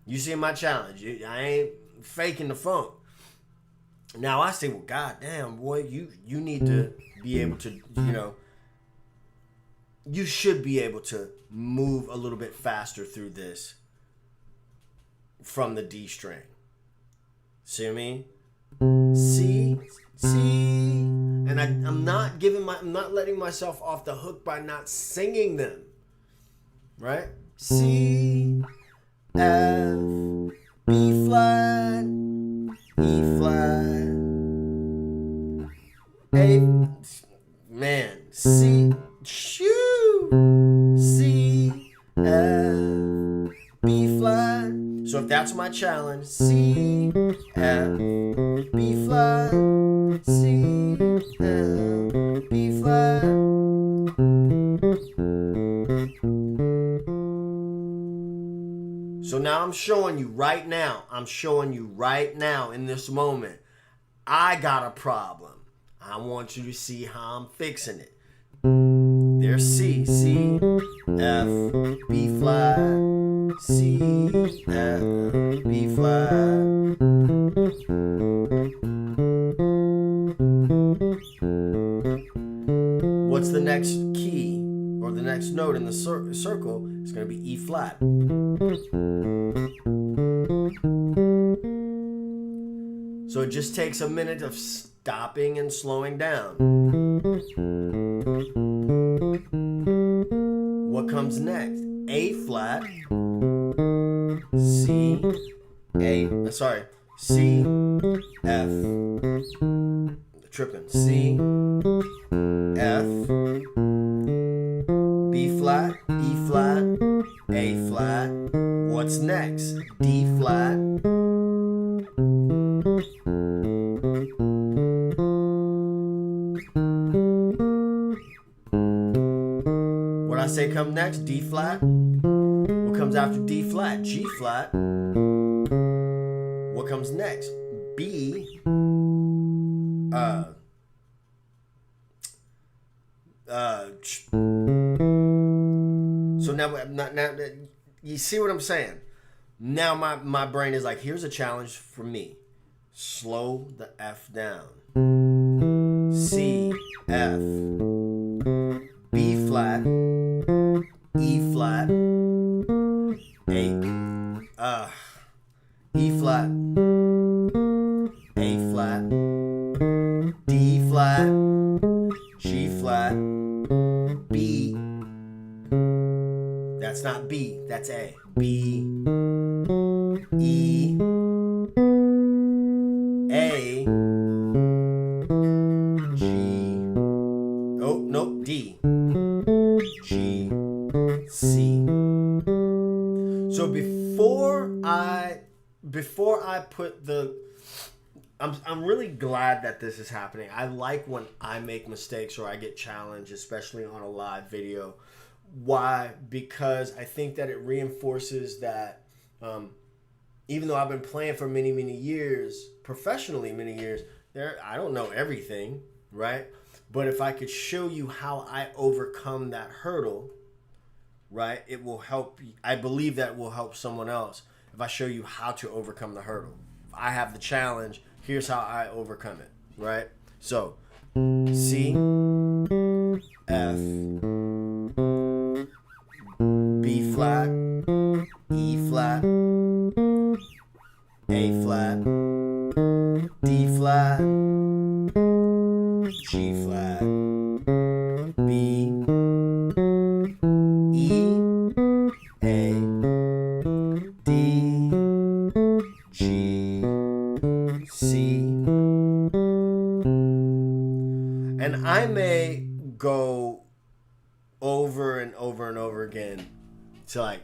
You seeing my challenge. I ain't faking the funk. Now I say, well, goddamn, boy, you need to be able to, you should be able to move a little bit faster through this from the D string. See what I mean? C, and I'm not letting myself off the hook by not singing them. Right? C, F, B flat, E flat, A, man, C, C, F, B flat. So if that's my challenge, C, F, B flat, C, F, B flat. So now I'm showing you right now. I'm showing you right now in this moment. I got a problem. I want you to see how I'm fixing it. There's C, F, B flat, C, F, B flat. What's the next key or the next note in the circle? It's going to be E flat. So it just takes a minute of stopping and slowing down. What comes next? A flat, C, C, F, tripping, C, F, B flat, E flat, A flat. What's next? D flat. What I say come next? D flat. What comes after D flat? G flat. What comes next? B. So now you see what I'm saying? Now my brain is like, here's a challenge for me. Slow the F down. C, F, B flat, E flat, E flat, A flat, D flat, G flat, B. That's not B, that's A. B, E, A, G, oh, nope, D, G, C. So before I put the, I'm really glad that this is happening. I like when I make mistakes or I get challenged, especially on a live video. Why? Because I think that it reinforces that even though I've been playing for many, many years, professionally many years, I don't know everything, right? But if I could show you how I overcome that hurdle, right, it will help. I believe that will help someone else if I show you how to overcome the hurdle. If I have the challenge, here's how I overcome it, right? So, C, F, B flat, E flat, A flat, D flat, G flat, B, E, A, D, G, C. And I may go over and over and over again to, like,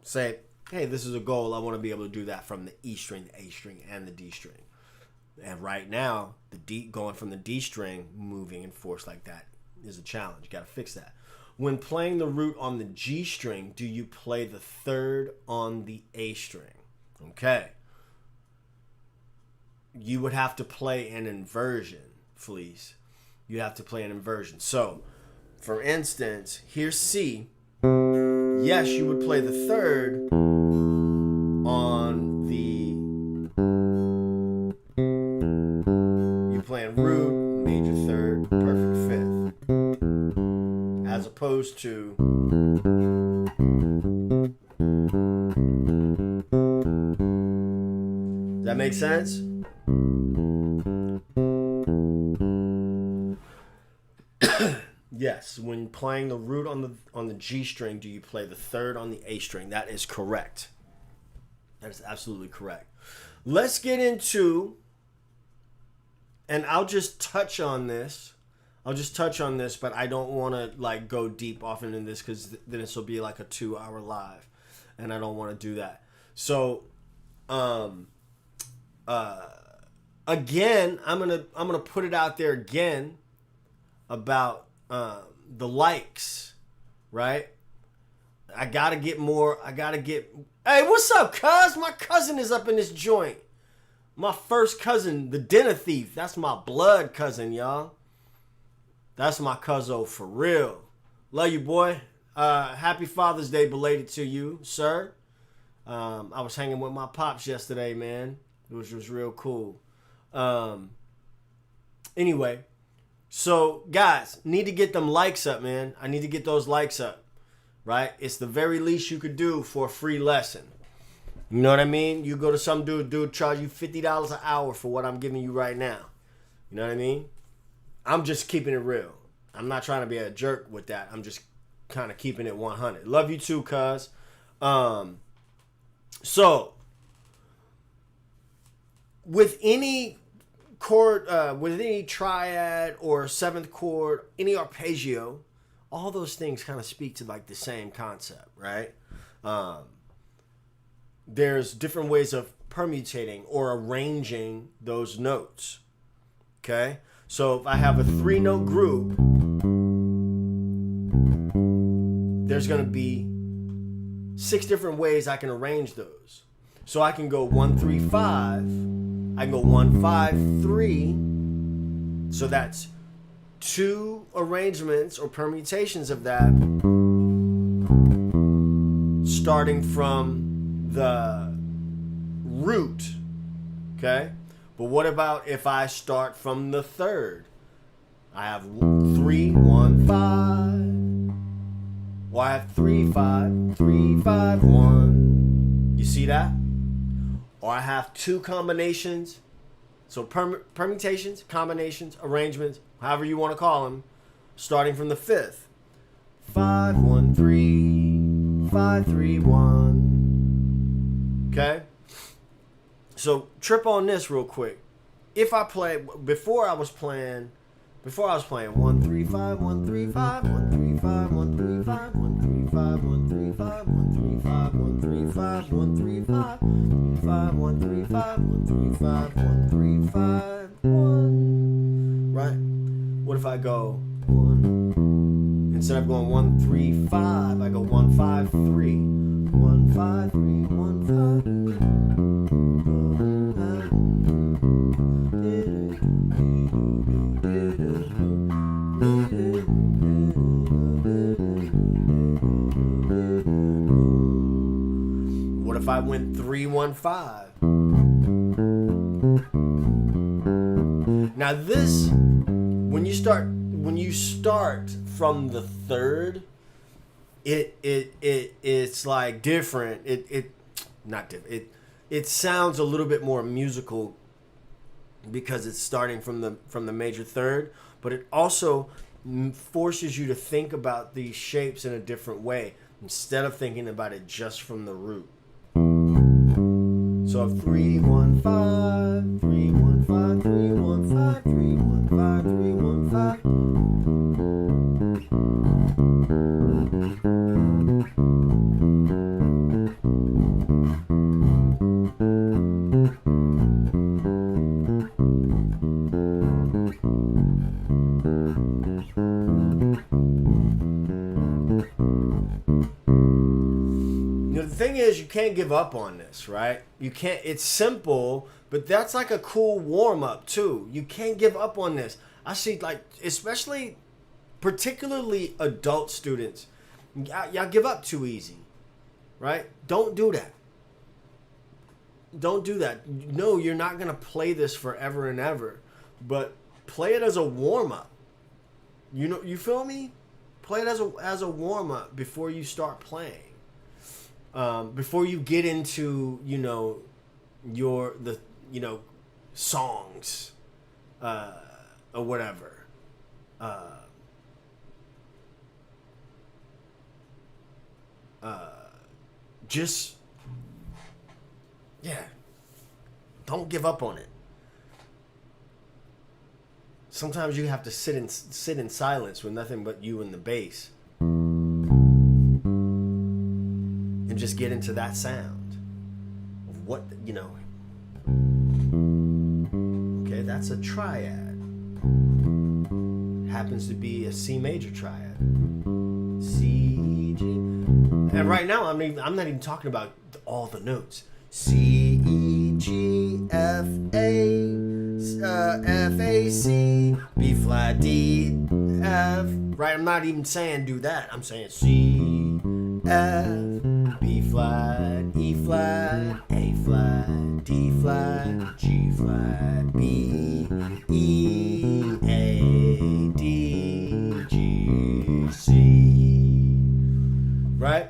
say, hey, this is a goal. I want to be able to do that from the E string, the A string, and the D string. And right now, the D, going from the D string, moving and force like that is a challenge. You got to fix that. When playing the root on the G string, do you play the third on the A string? Okay. You would have to play an inversion, Fleece. You'd have to play an inversion. So, for instance, here's C. Yes, you would play the third on the, you're playing root, major third, perfect fifth, as opposed to, does that make sense? Yes, when playing the root on the G string, do you play the third on the A string? That is correct. That is absolutely correct. Let's get into, and I'll just touch on this. But I don't want to like go deep off into this because then this will be like a 2-hour live, and I don't want to do that. So, again, I'm gonna put it out there again about the likes, right? I gotta get Hey, what's up, cuz? My cousin is up in this joint. My first cousin, the dinner thief. That's my blood cousin, y'all. That's my cuzzo for real. Love you, boy. Happy Father's Day belated to you, sir. I was hanging with my pops yesterday, man, which was real cool. Anyway, so guys, need to get them likes up, man. I need to get those likes up, right? It's the very least you could do for a free lesson. You know what I mean? You go to some dude charge you $50 an hour for what I'm giving you right now. You know what I mean? I'm just keeping it real. I'm not trying to be a jerk with that. I'm just kind of keeping it 100. Love you too, cuz. So, with any chord, with any triad or seventh chord, any arpeggio, all those things kind of speak to like the same concept, right? There's different ways of permutating or arranging those notes. Okay? So if I have a 3-note group, there's going to be 6 different ways I can arrange those. So I can go 1 3 5. I can go 1 5 3. So that's 2 arrangements or permutations of that, starting from the root. Okay? But what about if I start from the third? I have 3 1 5. Or I have 3 5 3 5 1. You see that? Or I have 2 combinations. So permutations, combinations, arrangements, however you want to call them, starting from the 5th. 5 1 3 5 3 1. Okay? So trip on this real quick. If I play before I was playing 1 3 5 1 3 5 1 3 5 1 3 5 1 3 5 1 3 5 1 3 5 1 3 5 1 3 5 5 1 3 5 1 3 5 1 3 5 1. Right? What if I go 1, instead of going 1 3 5, I go 1 5 3 1 5 3 1 5 What if I went 3 1 5? Now this, when you start from the third, it's like different. It sounds a little bit more musical because it's starting from the major third, but it also forces you to think about these shapes in a different way instead of thinking about it just from the root. So 3 1 5 3 1 5 3 1 5 3 1 5 3 1 5. The thing is, you can't give up on this, right? You can't. It's simple, but that's like a cool warm-up too. You can't give up on this. I see, like, especially particularly adult students, y'all give up too easy, right? Don't do that. Don't do that. No, you're not gonna play this forever and ever, but play it as a warm-up. You know, you feel me? Play it as a warm-up before you start playing. Before you get into, songs, or whatever. Don't give up on it. Sometimes you have to sit in silence with nothing but you and the bass. And just get into that sound of what, Okay, that's a triad. Happens to be a C major triad. C, G. And right now, I'm not even talking about all the notes. C, E, G, F, A, F, A, C, B flat, D, F. Right? I'm not even saying do that. I'm saying C, F, B flat, E flat, A flat, D flat, G flat, B, E, A, D, G, C. Right?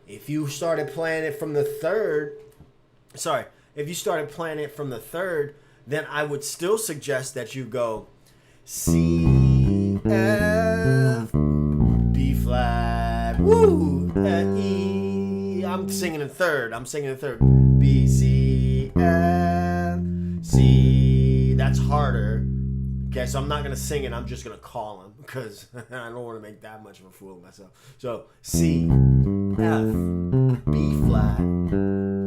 If you started playing it from the third, if you started playing it from the third, then I would still suggest that you go C, F, B flat, woo, E. I'm singing in third. B, C, F, C. That's harder. Okay, so I'm not gonna sing it. I'm just gonna call him because I don't want to make that much of a fool of myself. So C, F, B flat.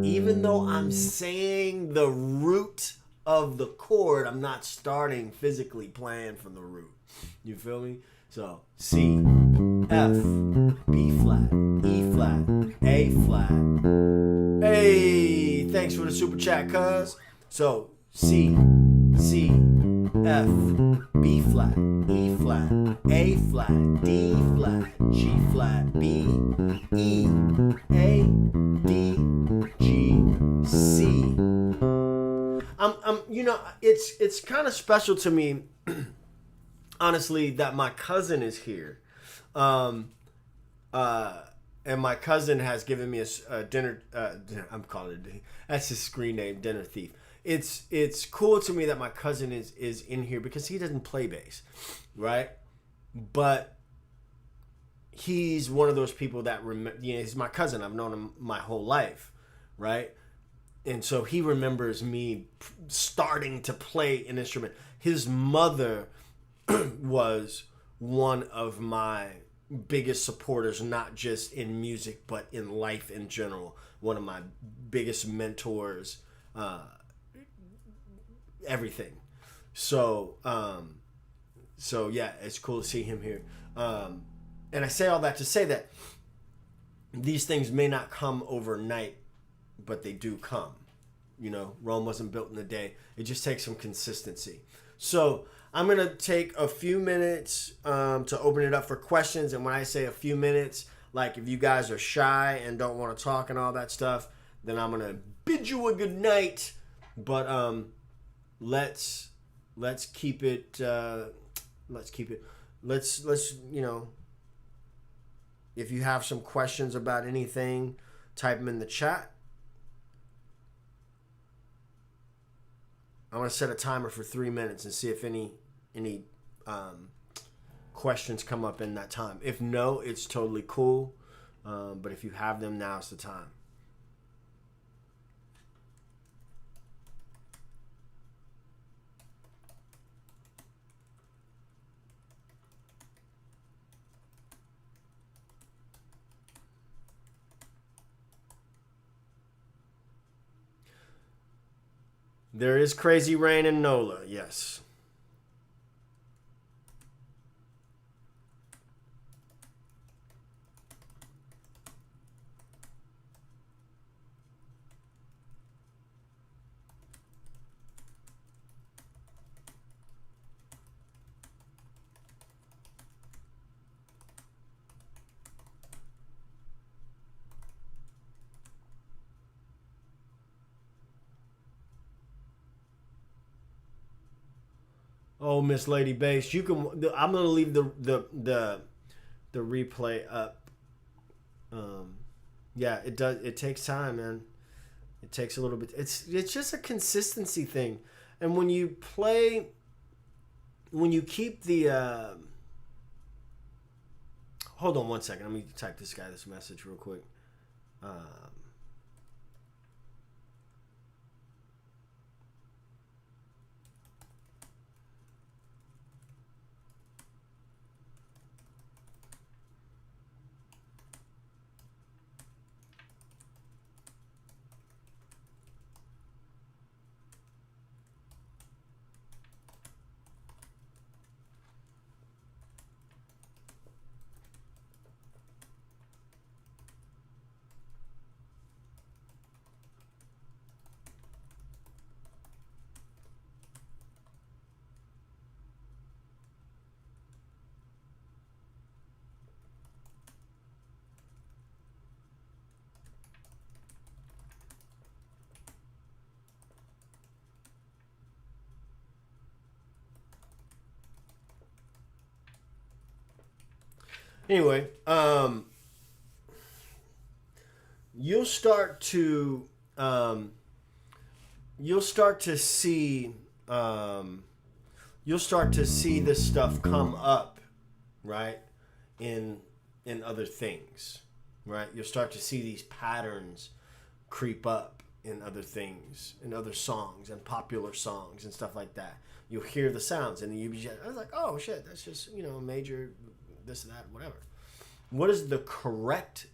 Even though I'm saying the root of the chord, I'm not starting physically playing from the root. You feel me? So C, F, B flat, E flat, A flat. Hey, thanks for the super chat, cuz. So C, F, B flat, E flat, A flat, D flat, G flat, B, E, A, D, G, C. It's kind of special to me, honestly, that my cousin is here, and my cousin has given me a dinner. I'm calling it. That's his screen name, Dinner Thief. It's cool to me that my cousin is in here because he doesn't play bass, right? But he's one of those people that he's my cousin. I've known him my whole life, right? And so he remembers me starting to play an instrument. His mother was one of my biggest supporters, not just in music, but in life in general. One of my biggest mentors, everything. So yeah, it's cool to see him here. And I say all that to say that these things may not come overnight, but they do come. You know, Rome wasn't built in a day. It just takes some consistency. So I'm going to take a few minutes to open it up for questions. And when I say a few minutes, like if you guys are shy and don't want to talk and all that stuff, then I'm going to bid you a good night. But let's keep it, let's, you know, if you have some questions about anything, type them in the chat. I'm going to set a timer for 3 minutes and see if any questions come up in that time. If no, it's totally cool. But if you have them, now's the time. There is crazy rain in NOLA, yes. Oh, Miss Lady Bass, you can. I'm gonna leave the replay up. Yeah, it does. It takes time, man. It takes a little bit. It's just a consistency thing, and when you play, when you keep the. Hold on one second. Let me type this guy this message real quick. Anyway, you'll start to see this stuff come up, right? In other things, right? You'll start to see these patterns creep up in other things, in other songs and popular songs and stuff like that. You'll hear the sounds and I was like, oh shit, that's just, major, this, that, whatever. What is the correct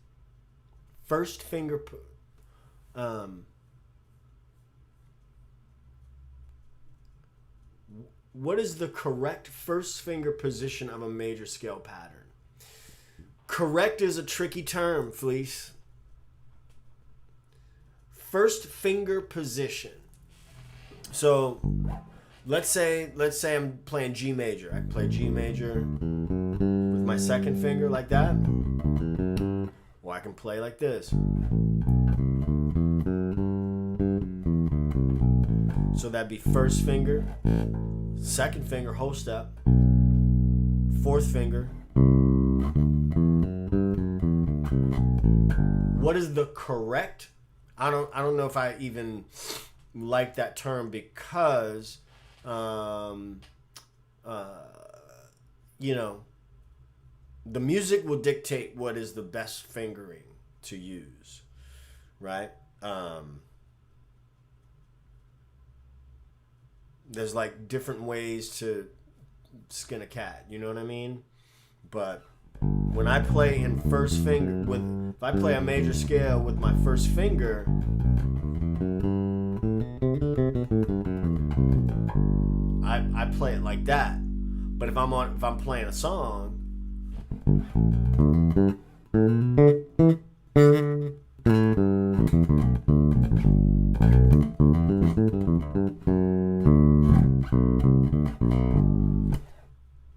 first finger, what is the correct first finger position of a major scale pattern? Correct is a tricky term, Fleece. First finger position. So let's say I'm playing G major. I can play G major with my second finger like that. Or I can play like this. So that'd be first finger, second finger, whole step, fourth finger. What is the correct? I don't know if I even like that term because, the music will dictate what is the best fingering to use, right? There's like different ways to skin a cat, you know what I mean? But when I play in first finger, if I play a major scale with my first finger, I play it like that. But if I'm playing a song,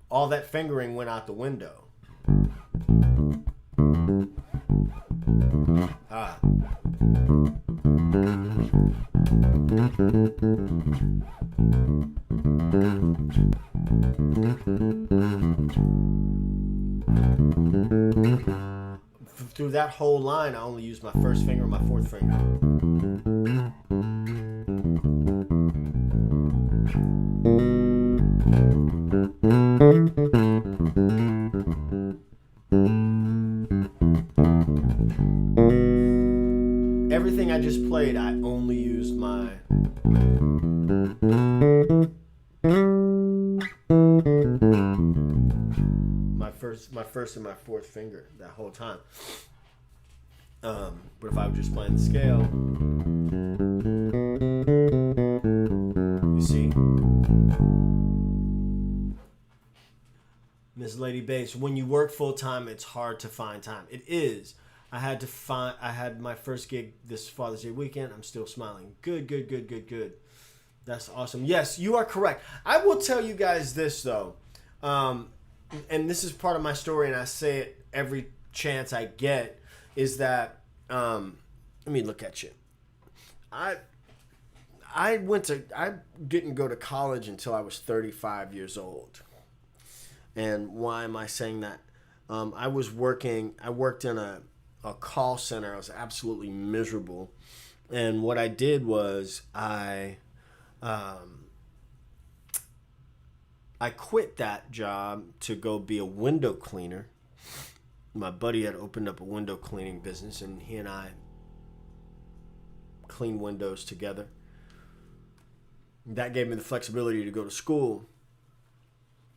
all that fingering went out the window. Through that whole line, I only used my first finger and my fourth finger. Everything I just played, I only used my first and my fourth finger that whole time. But if I was just playing the scale, you see, Miss Lady Bass, when you work full time, it's hard to find time. It is. I had my first gig this Father's Day weekend. I'm still smiling. Good. That's awesome. Yes, you are correct. I will tell you guys this though. And this is part of my story, and I say it every chance I get, is that, let me look at you. I didn't go to college until I was 35 years old. And why am I saying that? I worked in a call center. I was absolutely miserable. And what I did was I quit that job to go be a window cleaner. My buddy had opened up a window cleaning business, and he and I cleaned windows together. That gave me the flexibility to go to school.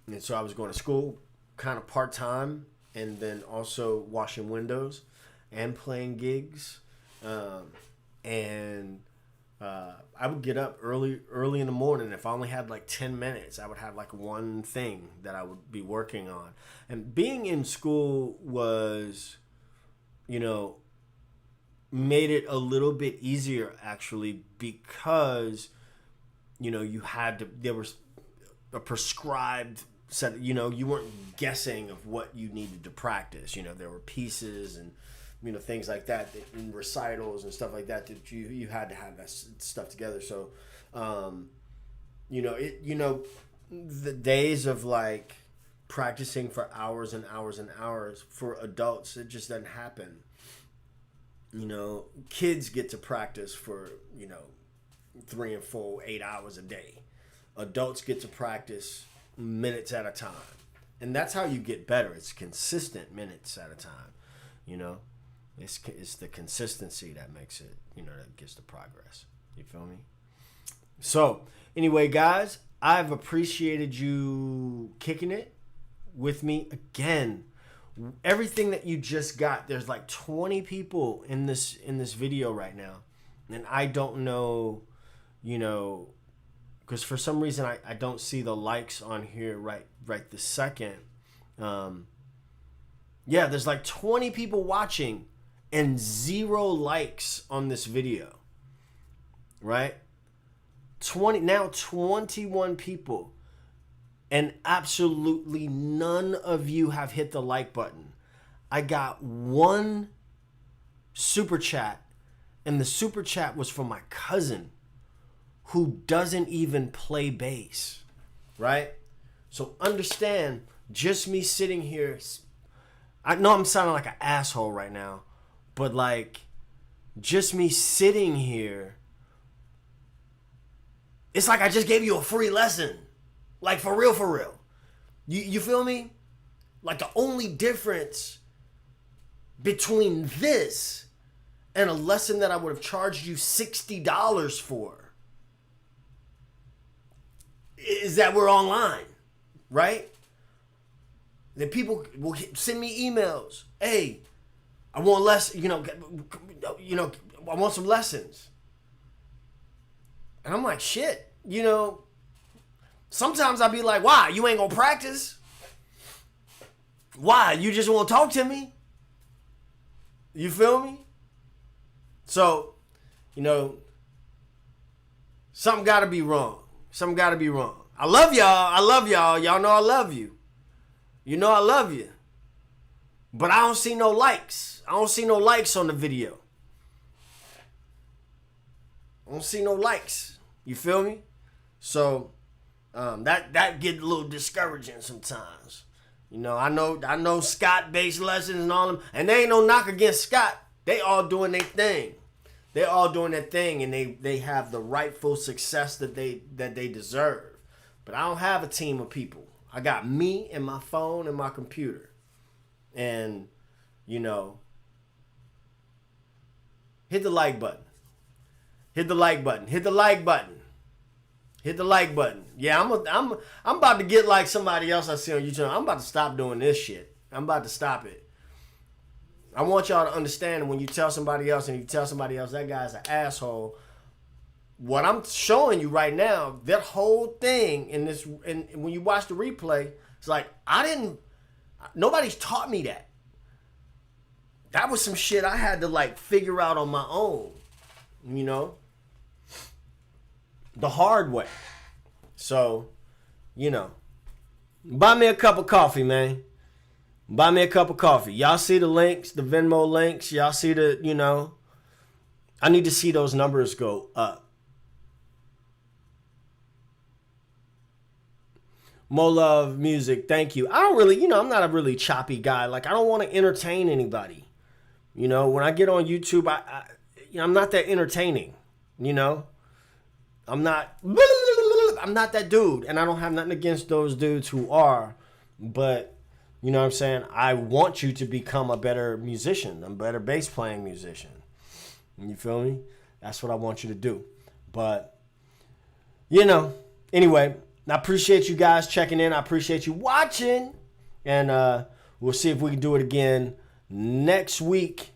And so I was going to school kind of part-time and then also washing windows and playing gigs. I would get up early in the morning. If I only had like 10 minutes, I would have like one thing that I would be working on. And being in school was, made it a little bit easier actually because, there was a prescribed set, you weren't guessing of what you needed to practice. There were pieces and, things like that in recitals and stuff like that you had to have that stuff together. So, the days of like practicing for hours and hours and hours. For adults, it just doesn't happen. You know, kids get to practice for, 3 and 4, 8 hours a day. Adults get to practice minutes at a time. And that's how you get better. It's consistent minutes at a time. It's the consistency that makes it, that gets the progress. You feel me? So, anyway, guys, I've appreciated you kicking it with me again. Everything that you just got, there's like 20 people in this video right now. And I don't know, because for some reason I don't see the likes on here right this second. Yeah, there's like 20 people watching and 0 likes on this video. Right? 21 people. And absolutely none of you have hit the like button. I got 1 super chat, and the super chat was from my cousin who doesn't even play bass, right? So understand, just me sitting here, I know I'm sounding like an asshole right now, but like, just me sitting here, it's like I just gave you a free lesson. Like, for real, for real. You feel me? Like, the only difference between this and a lesson that I would have charged you $60 for is that we're online, right? Then people will send me emails. Hey, I want I want some lessons. And I'm like, shit, sometimes I'll be like, why? You ain't gonna practice? Why? You just won't talk to me? You feel me? So, something gotta be wrong. Something gotta be wrong. I love y'all. Y'all know I love you. You know I love you. But I don't see no likes. I don't see no likes on the video. I don't see no likes. You feel me? So, that get a little discouraging sometimes. I know Scott based lessons and all them, and they ain't no knock against Scott. They all doing their thing. They all doing their thing, and they have the rightful success that they deserve. But I don't have a team of people. I got me and my phone and my computer. And, hit the like button. Hit the like button. Hit the like button. Hit the like button. Yeah, I'm about to get like somebody else I see on YouTube. I'm about to stop doing this shit. I'm about to stop it. I want y'all to understand that when you tell somebody else that guy's an asshole, what I'm showing you right now, that whole thing and when you watch the replay, it's like nobody's taught me that. That was some shit I had to like figure out on my own, the hard way. So, buy me a cup of coffee, man. Buy me a cup of coffee. Y'all see the links, the Venmo links. Y'all see I need to see those numbers go up. More love music. Thank you. I don't really, I'm not a really choppy guy. Like, I don't want to entertain anybody. When I get on YouTube, I'm not that entertaining. I'm not that dude, and I don't have nothing against those dudes who are, but you know what I'm saying? I want you to become a better musician, a better bass playing musician. You feel me? That's what I want you to do. But, anyway, I appreciate you guys checking in. I appreciate you watching, and we'll see if we can do it again next week.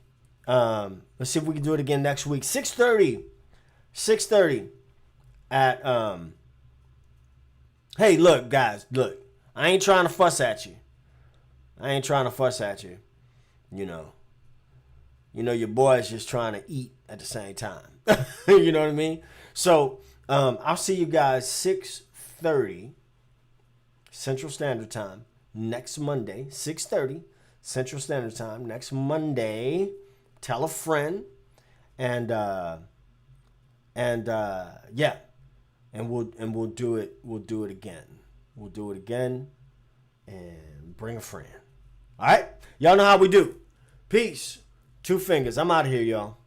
Let's see if we can do it again next week. 6:30 at hey, look, guys, look. I ain't trying to fuss at you. Your boy's just trying to eat at the same time. You know what I mean? So, I'll see you guys 6:30 Central Standard Time next Monday. 6:30 Central Standard Time next Monday. Tell a friend, and yeah, and we'll do it. We'll do it again. and bring a friend. All right? Y'all know how we do. Peace. 2 fingers. I'm out of here, y'all.